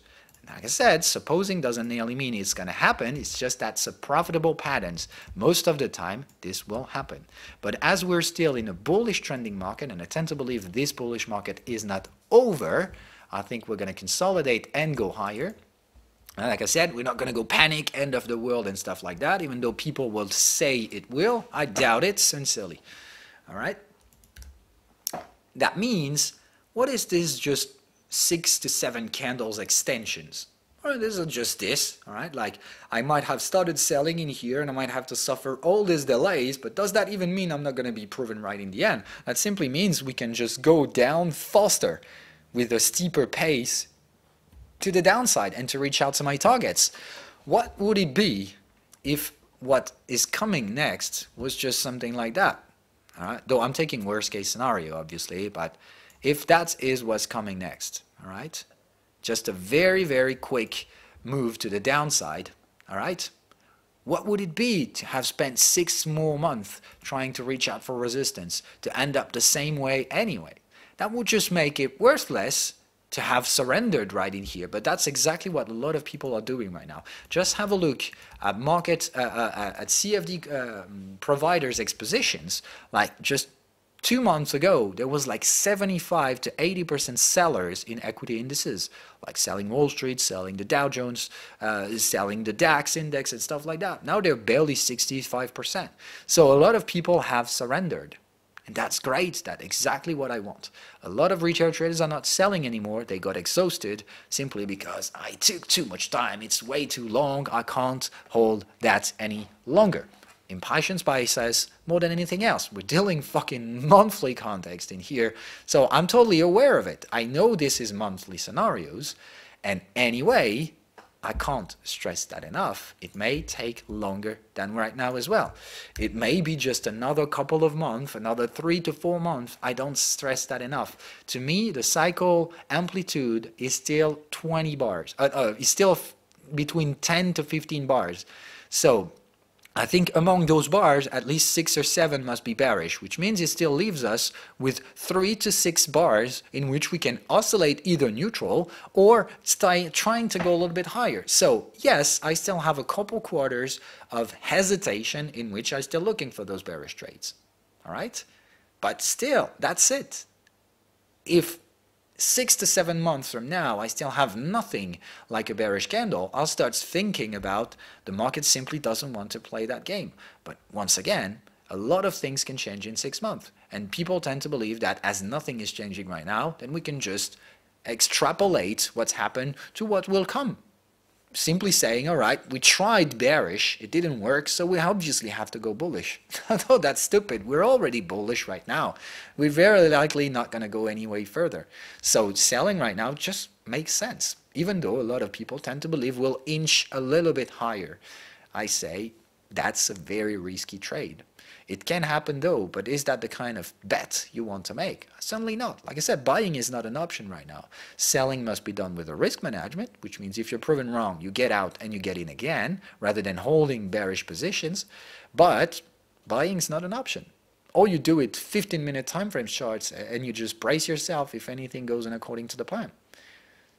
[SPEAKER 1] Like I said, supposing doesn't nearly mean it's going to happen. It's just that's a profitable patterns. Most of the time, this will happen. But as we're still in a bullish trending market, and I tend to believe this bullish market is not over, I think we're going to consolidate and go higher. And like I said, we're not going to go panic, end of the world and stuff like that, even though people will say it will. I doubt it, sincerely. All right? That means, what is this just 6 to 7 candles extensions? Well, this is just this, all right? Like, I might have started selling in here and I might have to suffer all these delays, but does that even mean I'm not going to be proven right in the end? That simply means we can just go down faster with a steeper pace to the downside and to reach out to my targets. What would it be if what is coming next was just something like that? All right? Though I'm taking worst case scenario, obviously, but if that is what's coming next, all right, just a very quick move to the downside, all right, what would it be to have spent 6 more months trying to reach out for resistance to end up the same way anyway? That would just make it worthless to have surrendered right in here, but that's exactly what a lot of people are doing right now. Just have a look at market, at CFD providers' expositions, like just 2 months ago, there was like 75 to 80% sellers in equity indices, like selling Wall Street, selling the Dow Jones, selling the DAX index and stuff like that. Now they're barely 65%. So a lot of people have surrendered. And that's great. That's exactly what I want. A lot of retail traders are not selling anymore. They got exhausted simply because I took too much time. It's way too long. I can't hold that any longer. Impatience biases more than anything else. We're dealing fucking monthly context in here, so I'm totally aware of it. I know this is monthly scenarios, and anyway, I can't stress that enough. It may take longer than right now as well. It may be just another couple of months, another 3 to 4 months. I don't stress that enough. To me, the cycle amplitude is still 20 bars. It's still between 10 to 15 bars. So I think among those bars, at least 6 or 7 must be bearish, which means it still leaves us with 3 to 6 bars in which we can oscillate either neutral or trying to go a little bit higher. So yes, I still have a couple quarters of hesitation in which I'm still looking for those bearish trades. All right? But still, that's it. If 6 to 7 months from now, I still have nothing like a bearish candle, I'll start thinking about the market simply doesn't want to play that game. But once again, a lot of things can change in 6 months. And people tend to believe that as nothing is changing right now, then we can just extrapolate what's happened to what will come. Simply saying, all right, we tried bearish, it didn't work, so we obviously have to go bullish. No, that's stupid. We're already bullish right now. We're very likely not going to go any way further. So selling right now just makes sense, even though a lot of people tend to believe we'll inch a little bit higher. I say that's a very risky trade. It can happen though, but is that the kind of bet you want to make? Certainly not. Like I said, buying is not an option right now. Selling must be done with a risk management, which means if you're proven wrong, you get out and you get in again, rather than holding bearish positions. But buying is not an option. Or you do it 15-minute time frame charts and you just brace yourself if anything goes in according to the plan.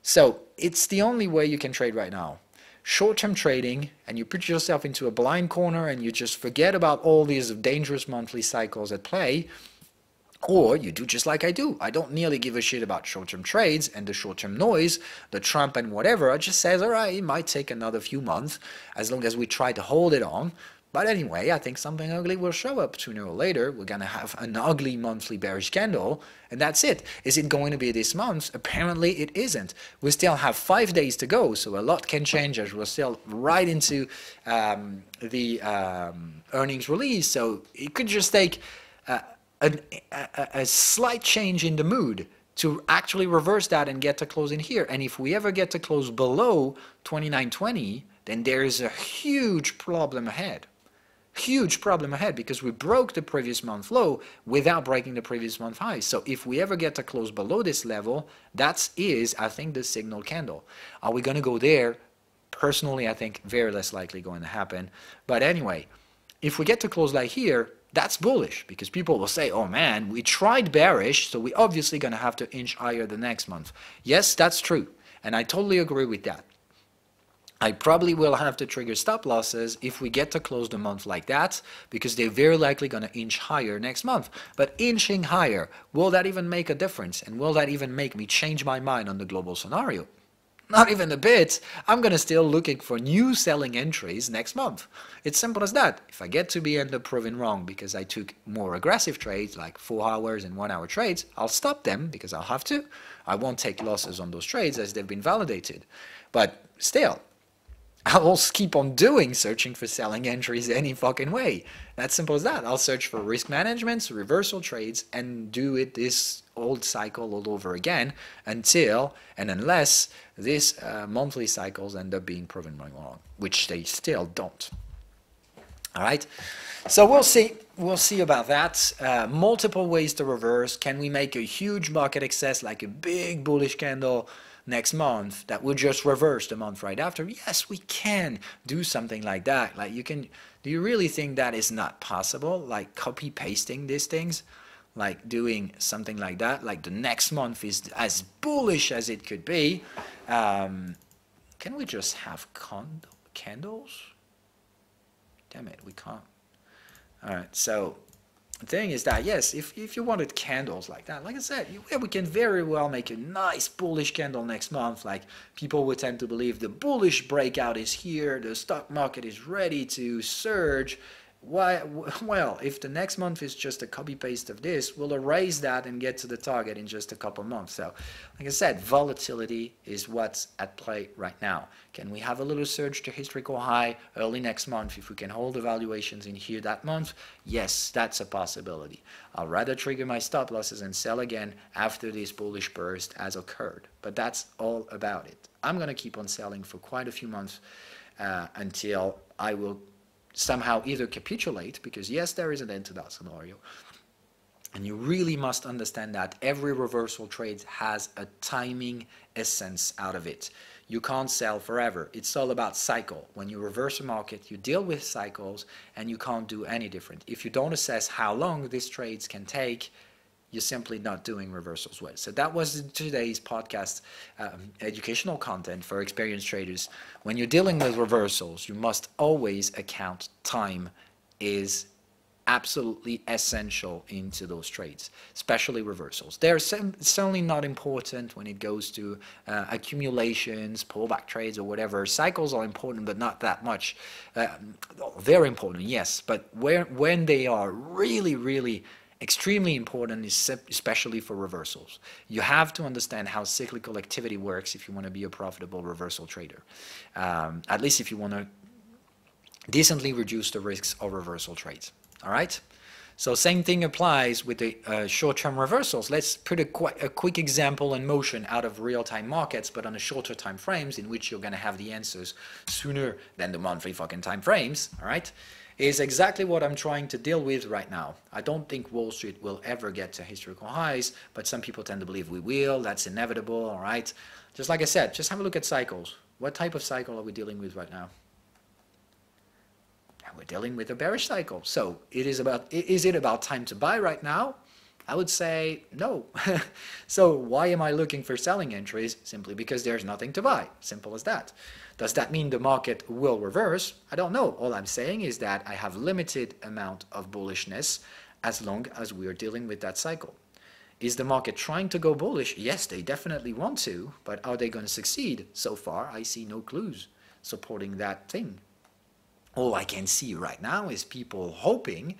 [SPEAKER 1] So it's the only way you can trade right now. Short-term trading, and you put yourself into a blind corner and you just forget about all these dangerous monthly cycles at play, or you do just like I do. I don't nearly give a shit about short-term trades and the short-term noise, the Trump and whatever. I just says, all right, it might take another few months as long as we try to hold it on. But anyway, I think something ugly will show up sooner or later. We're going to have an ugly monthly bearish candle, and that's it. Is it going to be this month? Apparently it isn't. We still have 5 days to go, so a lot can change as we're still right into the earnings release. So it could just take a slight change in the mood to actually reverse that and get to close in here. And if we ever get to close below 29.20, then there is a huge problem ahead. Huge problem ahead, because we broke the previous month low without breaking the previous month high. So if we ever get to close below this level, that is, I think, the signal candle. Are we going to go there? Personally, I think very less likely going to happen. But anyway, if we get to close like here, that's bullish, because people will say, oh man, we tried bearish, so we're obviously going to have to inch higher the next month. Yes, that's true, and I totally agree with that. I probably will have to trigger stop losses if we get to close the month like that, because they're very likely going to inch higher next month. But inching higher, will that even make a difference? And will that even make me change my mind on the global scenario? Not even a bit. I'm going to still looking for new selling entries next month. It's simple as that. If I get to be end up proven wrong because I took more aggressive trades, like 4 hours and 1 hour trades, I'll stop them because I'll have to. I won't take losses on those trades as they've been validated. But still, I will keep on searching for selling entries any fucking way. That's simple as that. I'll search for risk management, reversal trades, and do it this old cycle all over again until and unless these monthly cycles end up being proven wrong, which they still don't. All right, so we'll see. We'll see about that. Multiple ways to reverse. Can we make a huge market excess, like a big bullish candle next month that will just reverse the month right after? Yes, we can do something like that. Like, you can. Do you really think that is not possible? Like copy pasting these things, like doing something like that. Like the next month is as bullish as it could be. Can we just have candles? Damn it, we can't. All right, so the thing is that, yes, if you wanted candles like that, like I said, we can very well make a nice bullish candle next month. Like, people would tend to believe the bullish breakout is here, the stock market is ready to surge. Why? Well, if the next month is just a copy-paste of this, we'll erase that and get to the target in just a couple months. So, like I said, volatility is what's at play right now. Can we have a little surge to historical high early next month if we can hold the valuations in here that month? Yes, that's a possibility. I'll rather trigger my stop losses and sell again after this bullish burst has occurred. But that's all about it. I'm going to keep on selling for quite a few months until I will somehow either capitulate, because yes, there is an end to that scenario, and you really must understand that every reversal trade has a timing essence out of it. You can't sell forever. It's all about cycle. When you reverse a market, you deal with cycles, and you can't do any different. If you don't assess how long these trades can take, you're simply not doing reversals well. So that was today's podcast educational content for experienced traders. When you're dealing with reversals, you must always account time is absolutely essential into those trades, especially reversals. They're certainly not important when it goes to accumulations, pullback trades, or whatever. Cycles are important, but not that much. They're important, yes, but when they are really extremely important, especially for reversals. You have to understand how cyclical activity works if you want to be a profitable reversal trader. At least if you want to decently reduce the risks of reversal trades. All right? So same thing applies with the short-term reversals. Let's put a quick example in motion out of real-time markets, but on the shorter time frames, in which you're going to have the answers sooner than the monthly fucking time frames. All right? Is exactly what I'm trying to deal with right now. I don't think Wall Street will ever get to historical highs, but some people tend to believe we will. That's inevitable, all right? Just like I said, just have a look at cycles. What type of cycle are we dealing with right now? And we're dealing with a bearish cycle. So is it about time to buy right now? I would say no. So why am I looking for selling entries? Simply because there's nothing to buy. Simple as that. Does that mean the market will reverse? I don't know. All I'm saying is that I have limited amount of bullishness as long as we are dealing with that cycle. Is the market trying to go bullish? Yes, they definitely want to, but are they going to succeed? So far, I see no clues supporting that thing. all I can see right now is people hoping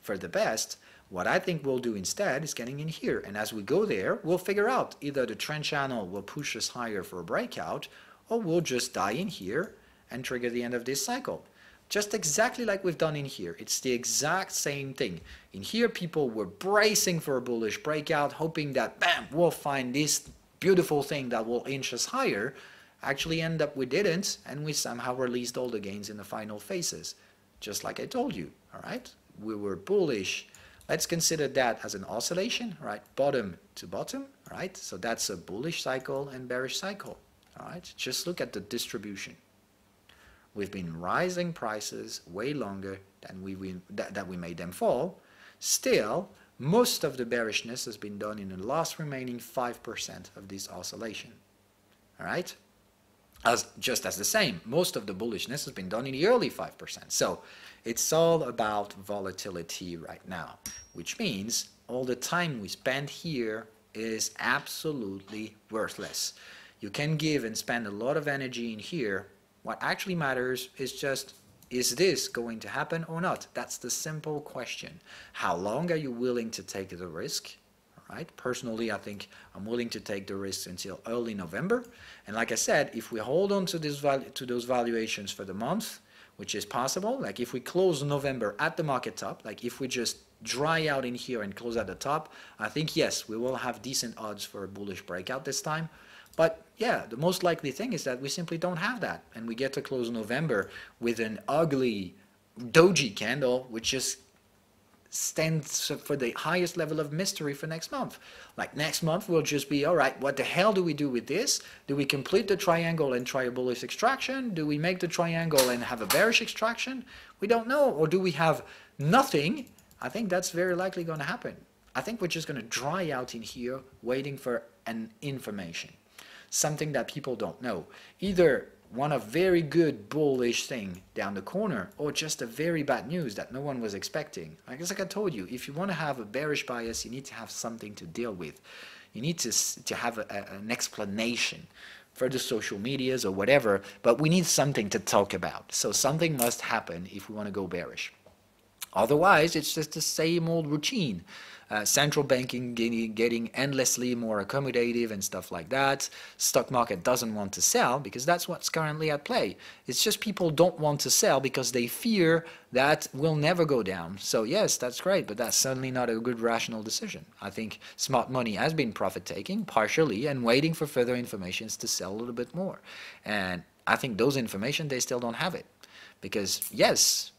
[SPEAKER 1] for the best. What I think we'll do instead is getting in here, and as we go there, we'll figure out either the trend channel will push us higher for a breakout, or we'll just die in here and trigger the end of this cycle. Just exactly like we've done in here. It's the exact same thing. In here, people were bracing for a bullish breakout, hoping that, bam, we'll find this beautiful thing that will inch us higher. Actually, end up we didn't, and we somehow released all the gains in the final phases. Just like I told you, all right? We were bullish. Let's consider that as an oscillation, right? Bottom to bottom, right? So that's a bullish cycle and bearish cycle, all right? Just look at the distribution. We've been rising prices way longer than we made them fall. Still, most of the bearishness has been done in the last remaining 5% of this oscillation. All right? Just as the same, most of the bullishness has been done in the early 5%. So it's all about volatility right now, which means all the time we spend here is absolutely worthless. You can give and spend a lot of energy in here. What actually matters is just, is this going to happen or not? That's the simple question. How long are you willing to take the risk? All right. Personally, I think I'm willing to take the risk until early November. And like I said, if we hold on to those valuations for the month, which is possible, like if we close November at the market top, like if we just dry out in here and close at the top, I think yes, we will have decent odds for a bullish breakout this time. But yeah, the most likely thing is that we simply don't have that, and we get to close November with an ugly doji candle, which just stands for the highest level of mystery for next month. Like next month will just be, all right, what the hell do we do with this? Do we complete the triangle and try a bullish extraction? Do we make the triangle and have a bearish extraction? We don't know. Or do we have nothing? I think that's very likely going to happen. I think we're just going to dry out in here waiting for an information. Something that people don't know. Either one a very good bullish thing down the corner, or just a very bad news that no one was expecting. Like I told you, if you want to have a bearish bias, you need to have something to deal with. You need to have an explanation for the social medias or whatever, but we need something to talk about. So something must happen if we want to go bearish. Otherwise, it's just the same old routine. Central banking getting endlessly more accommodative and stuff like that. Stock market doesn't want to sell because that's what's currently at play. It's just people don't want to sell because they fear that we'll never go down. So yes, that's great, but that's certainly not a good rational decision. I think smart money has been profit-taking partially and waiting for further informations to sell a little bit more. And I think those information, they still don't have it. Because yes,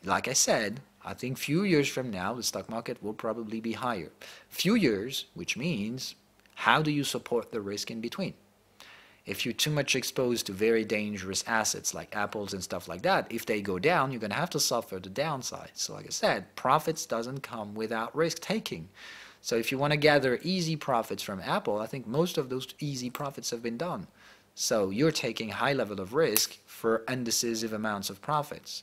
[SPEAKER 1] like I said, I think few years from now, the stock market will probably be higher. Few years, which means, how do you support the risk in between? If you're too much exposed to very dangerous assets like Apples and stuff like that, if they go down, you're going to have to suffer the downside. So like I said, profits doesn't come without risk taking. So if you want to gather easy profits from Apple, I think most of those easy profits have been done. So you're taking high level of risk for undecisive amounts of profits.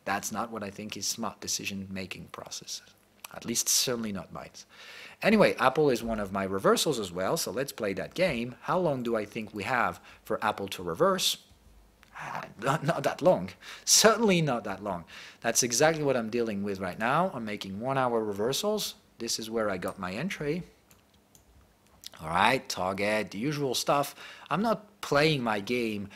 [SPEAKER 1] That's not what I think is smart decision-making process. At least certainly not mine. Anyway, Apple is one of my reversals as well, so let's play that game. How long do I think we have for Apple to reverse? Not that long. Certainly not that long. That's exactly what I'm dealing with right now. I'm making 1 hour reversals. This is where I got my entry. All right, target, the usual stuff. I'm not playing my game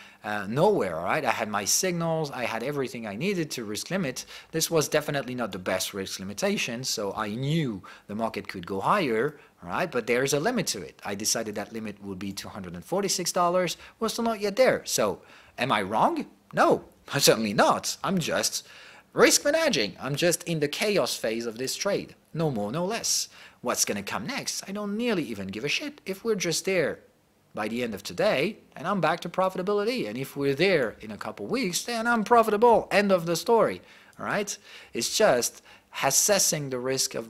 [SPEAKER 1] nowhere, all right? I had my signals, I had everything I needed to risk limit. This was definitely not the best risk limitation, so I knew the market could go higher, all right? But there's a limit to it. I decided that limit would be $246. We're still not yet there. So am I wrong? No, certainly not. I'm just risk managing. I'm just in the chaos phase of this trade. No more, no less. What's going to come next? I don't nearly even give a shit. If we're just there by the end of today, and I'm back to profitability. And if we're there in a couple weeks, then I'm profitable. End of the story. All right? It's just assessing the risk of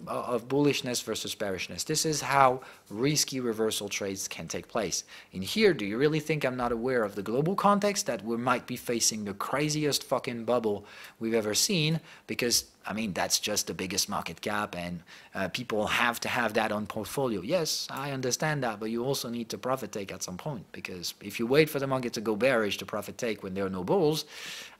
[SPEAKER 1] bullishness versus bearishness. This is how risky reversal trades can take place. In here, do you really think I'm not aware of the global context that we might be facing the craziest fucking bubble we've ever seen? Because I mean, that's just the biggest market cap, and people have to have that on portfolio. Yes, I understand that, but you also need to profit take at some point, because if you wait for the market to go bearish to profit take when there are no bulls,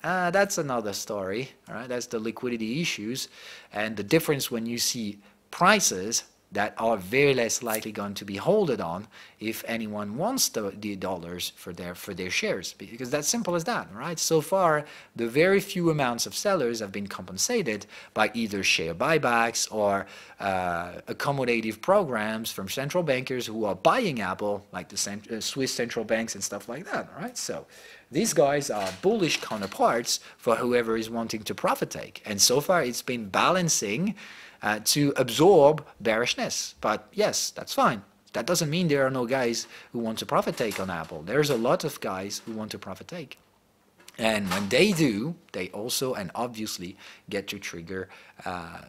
[SPEAKER 1] that's another story. All right, that's the liquidity issues, and the difference when you see prices that are very less likely going to be holded on if anyone wants the dollars for their shares, because that's simple as that, right? So far, the very few amounts of sellers have been compensated by either share buybacks or accommodative programs from central bankers who are buying Apple, like the Swiss central banks and stuff like that, right? So these guys are bullish counterparts for whoever is wanting to profit take, and so far it's been balancing to absorb bearishness. But yes, that's fine. That doesn't mean there are no guys who want to profit take on Apple. There's a lot of guys who want to profit take. And when they do, they also and obviously get to trigger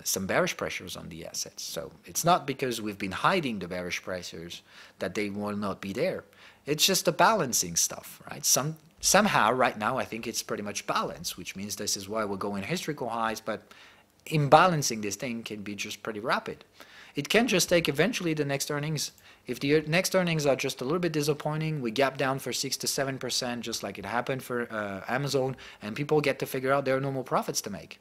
[SPEAKER 1] some bearish pressures on the assets. So it's not because we've been hiding the bearish pressures that they will not be there. It's just the balancing stuff, right? Somehow, right now, I think it's pretty much balanced, which means this is why we're going historical highs, but imbalancing this thing can be just pretty rapid. It can just take eventually the next earnings. If the next earnings are just a little bit disappointing, we gap down for 6 to 7%, just like it happened for Amazon, and people get to figure out there are no more profits to make.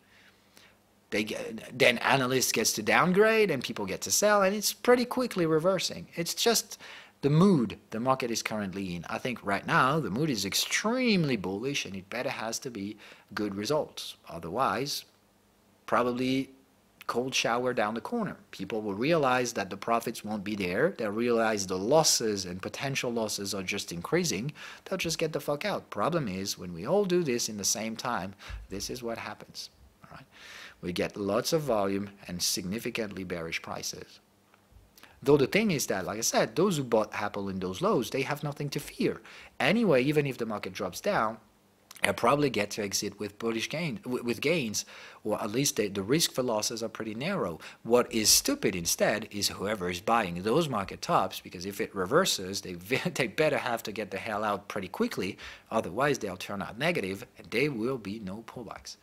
[SPEAKER 1] Then analysts gets to downgrade, and people get to sell, and it's pretty quickly reversing. It's just the mood the market is currently in. I think right now the mood is extremely bullish, and it better has to be good results. Otherwise, probably cold shower down the corner. People will realize that the profits won't be there. They'll realize the losses and potential losses are just increasing. They'll just get the fuck out. Problem is, when we all do this in the same time, this is what happens. All right? We get lots of volume and significantly bearish prices. Though the thing is that, like I said, those who bought Apple in those lows, they have nothing to fear. Anyway, even if the market drops down, I'll probably get to exit with bullish gains, or at least the risk for losses are pretty narrow. What is stupid instead is whoever is buying those market tops, because if it reverses, they better have to get the hell out pretty quickly, otherwise they'll turn out negative and there will be no pullbacks.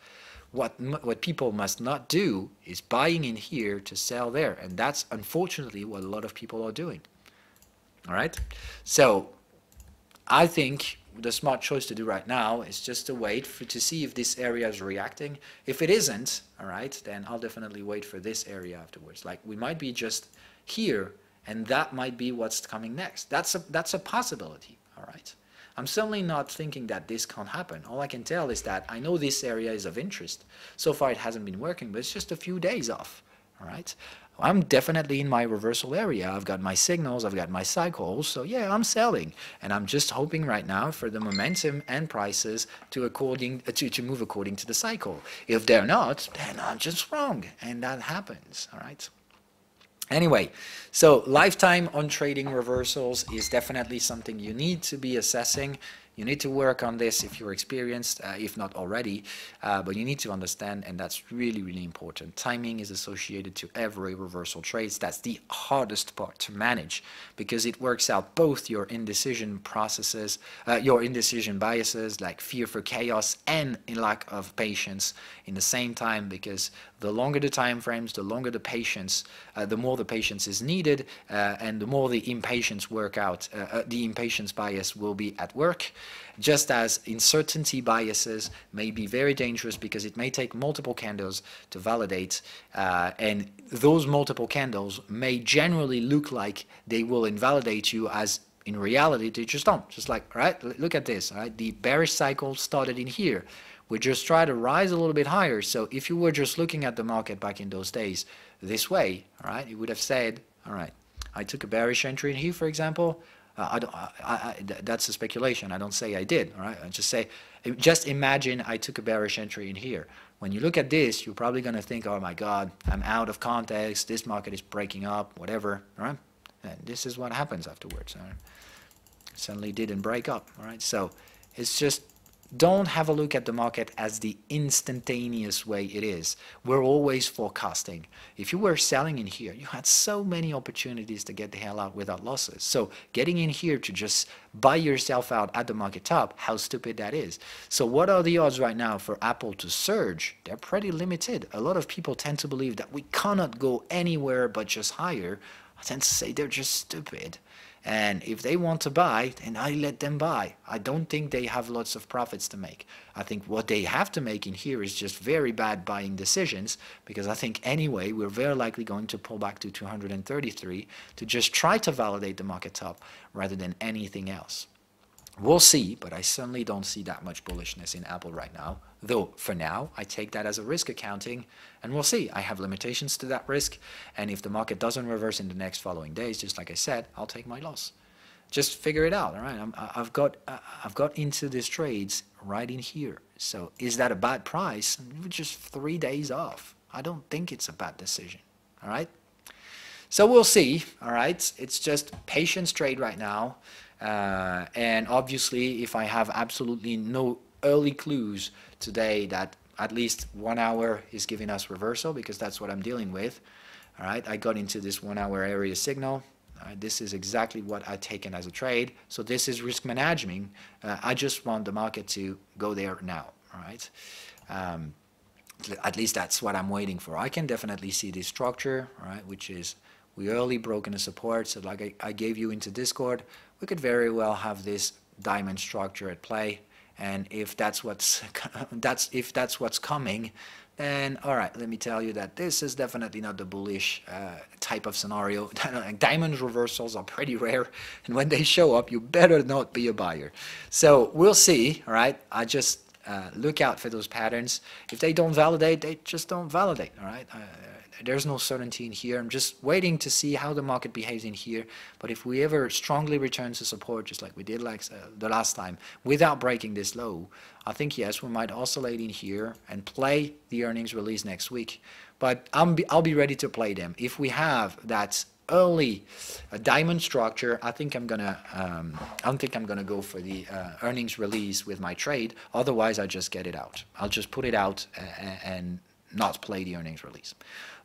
[SPEAKER 1] What people must not do is buying in here to sell there, and that's unfortunately what a lot of people are doing. All right, so I think the smart choice to do right now is just to wait to see if this area is reacting. If it isn't, all right, then I'll definitely wait for this area afterwards. Like, we might be just here, and that might be what's coming next. That's a possibility, all right? I'm certainly not thinking that this can't happen. All I can tell is that I know this area is of interest. So far it hasn't been working, but it's just a few days off, all right? I'm definitely in my reversal area. I've got my signals, I've got my cycles, so yeah, I'm selling. And I'm just hoping right now for the momentum and prices to move according to the cycle. If they're not, then I'm just wrong, and that happens, all right? Anyway, so lifetime on trading reversals is definitely something you need to be assessing. You need to work on this if you're experienced, if not already, but you need to understand, and that's really, really important. Timing is associated to every reversal trades. That's the hardest part to manage, because it works out both your indecision processes, your indecision biases, like fear for chaos and a lack of patience in the same time, because the longer the time frames, the longer the patience, the more the patience is needed, and the more the impatience the impatience bias will be at work. Just as uncertainty biases may be very dangerous because it may take multiple candles to validate, and those multiple candles may generally look like they will invalidate you, as in reality they just don't. Just like, all right, look at this, all right, the bearish cycle started in here. We just try to rise a little bit higher. So if you were just looking at the market back in those days this way, all right, you would have said, all right, I took a bearish entry in here, for example. That's a speculation. I don't say I did, all right? I just say, just imagine I took a bearish entry in here. When you look at this, you're probably going to think, oh my God, I'm out of context. This market is breaking up, whatever, all right? And this is what happens afterwards. All right? It suddenly didn't break up, all right? So it's just don't have a look at the market as the instantaneous way it is. We're always forecasting. If you were selling in here, you had so many opportunities to get the hell out without losses. So getting in here to just buy yourself out at the market top, how stupid that is. So what are the odds right now for Apple to surge? They're pretty limited. A lot of people tend to believe that we cannot go anywhere but just higher. I tend to say they're just stupid. And if they want to buy, then I let them buy. I don't think they have lots of profits to make. I think what they have to make in here is just very bad buying decisions, because I think anyway we're very likely going to pull back to 233 to just try to validate the market top rather than anything else. We'll see, but I certainly don't see that much bullishness in Apple right now. Though, for now, I take that as a risk accounting, and we'll see. I have limitations to that risk, and if the market doesn't reverse in the next following days, just like I said, I'll take my loss. Just figure it out, all right? I've got into these trades right in here. So is that a bad price? Just 3 days off. I don't think it's a bad decision, all right? So we'll see, all right? It's just patience trade right now. And obviously, if I have absolutely no early clues today that at least 1 hour is giving us reversal, because that's what I'm dealing with, all right? I got into this 1 hour area signal. This is exactly what I've taken as a trade. So this is risk management. I just want the market to go there now, all right? At least that's what I'm waiting for. I can definitely see this structure, all right, which is we early broken a support. So like I gave you into Discord, we could very well have this diamond structure at play. And if that's what's coming, then all right, let me tell you that this is definitely not the bullish type of scenario. Diamond reversals are pretty rare, and when they show up, you better not be a buyer. So we'll see. All right, I just look out for those patterns. If they don't validate, they just don't validate. All right. There's no certainty in here. I'm just waiting to see how the market behaves in here. But if we ever strongly return to support, just like we did the last time, without breaking this low, I think, yes, we might oscillate in here and play the earnings release next week. But I'll be ready to play them. If we have that early diamond structure, I think I'm gonna go for the earnings release with my trade. Otherwise, I just get it out. I'll just put it out and not play the earnings release.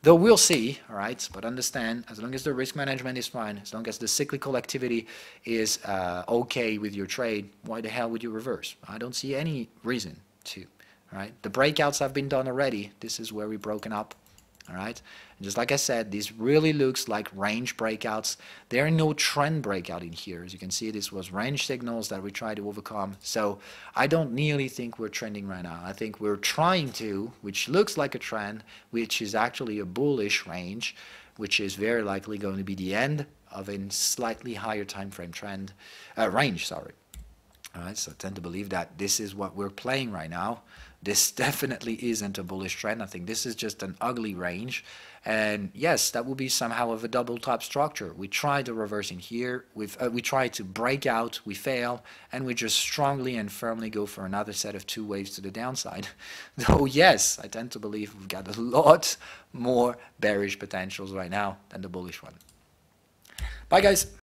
[SPEAKER 1] Though we'll see, all right, but understand, as long as the risk management is fine, as long as the cyclical activity is okay with your trade, why the hell would you reverse? I don't see any reason to, all right? The breakouts have been done already. This is where we've broken up, all right? And just like I said, this really looks like range breakouts. There are no trend breakout in here. As you can see, this was range signals that we tried to overcome. So I don't nearly think we're trending right now. I think we're trying to, which looks like a trend, which is actually a bullish range, which is very likely going to be the end of a slightly higher time frame trend, range, sorry. All right, so I tend to believe that this is what we're playing right now. This definitely isn't a bullish trend. I think this is just an ugly range. And yes, that will be somehow of a double top structure. We try to reverse in here. We try to break out. We fail. And we just strongly and firmly go for another set of 2 waves to the downside. Though, yes, I tend to believe we've got a lot more bearish potentials right now than the bullish one. Bye, guys.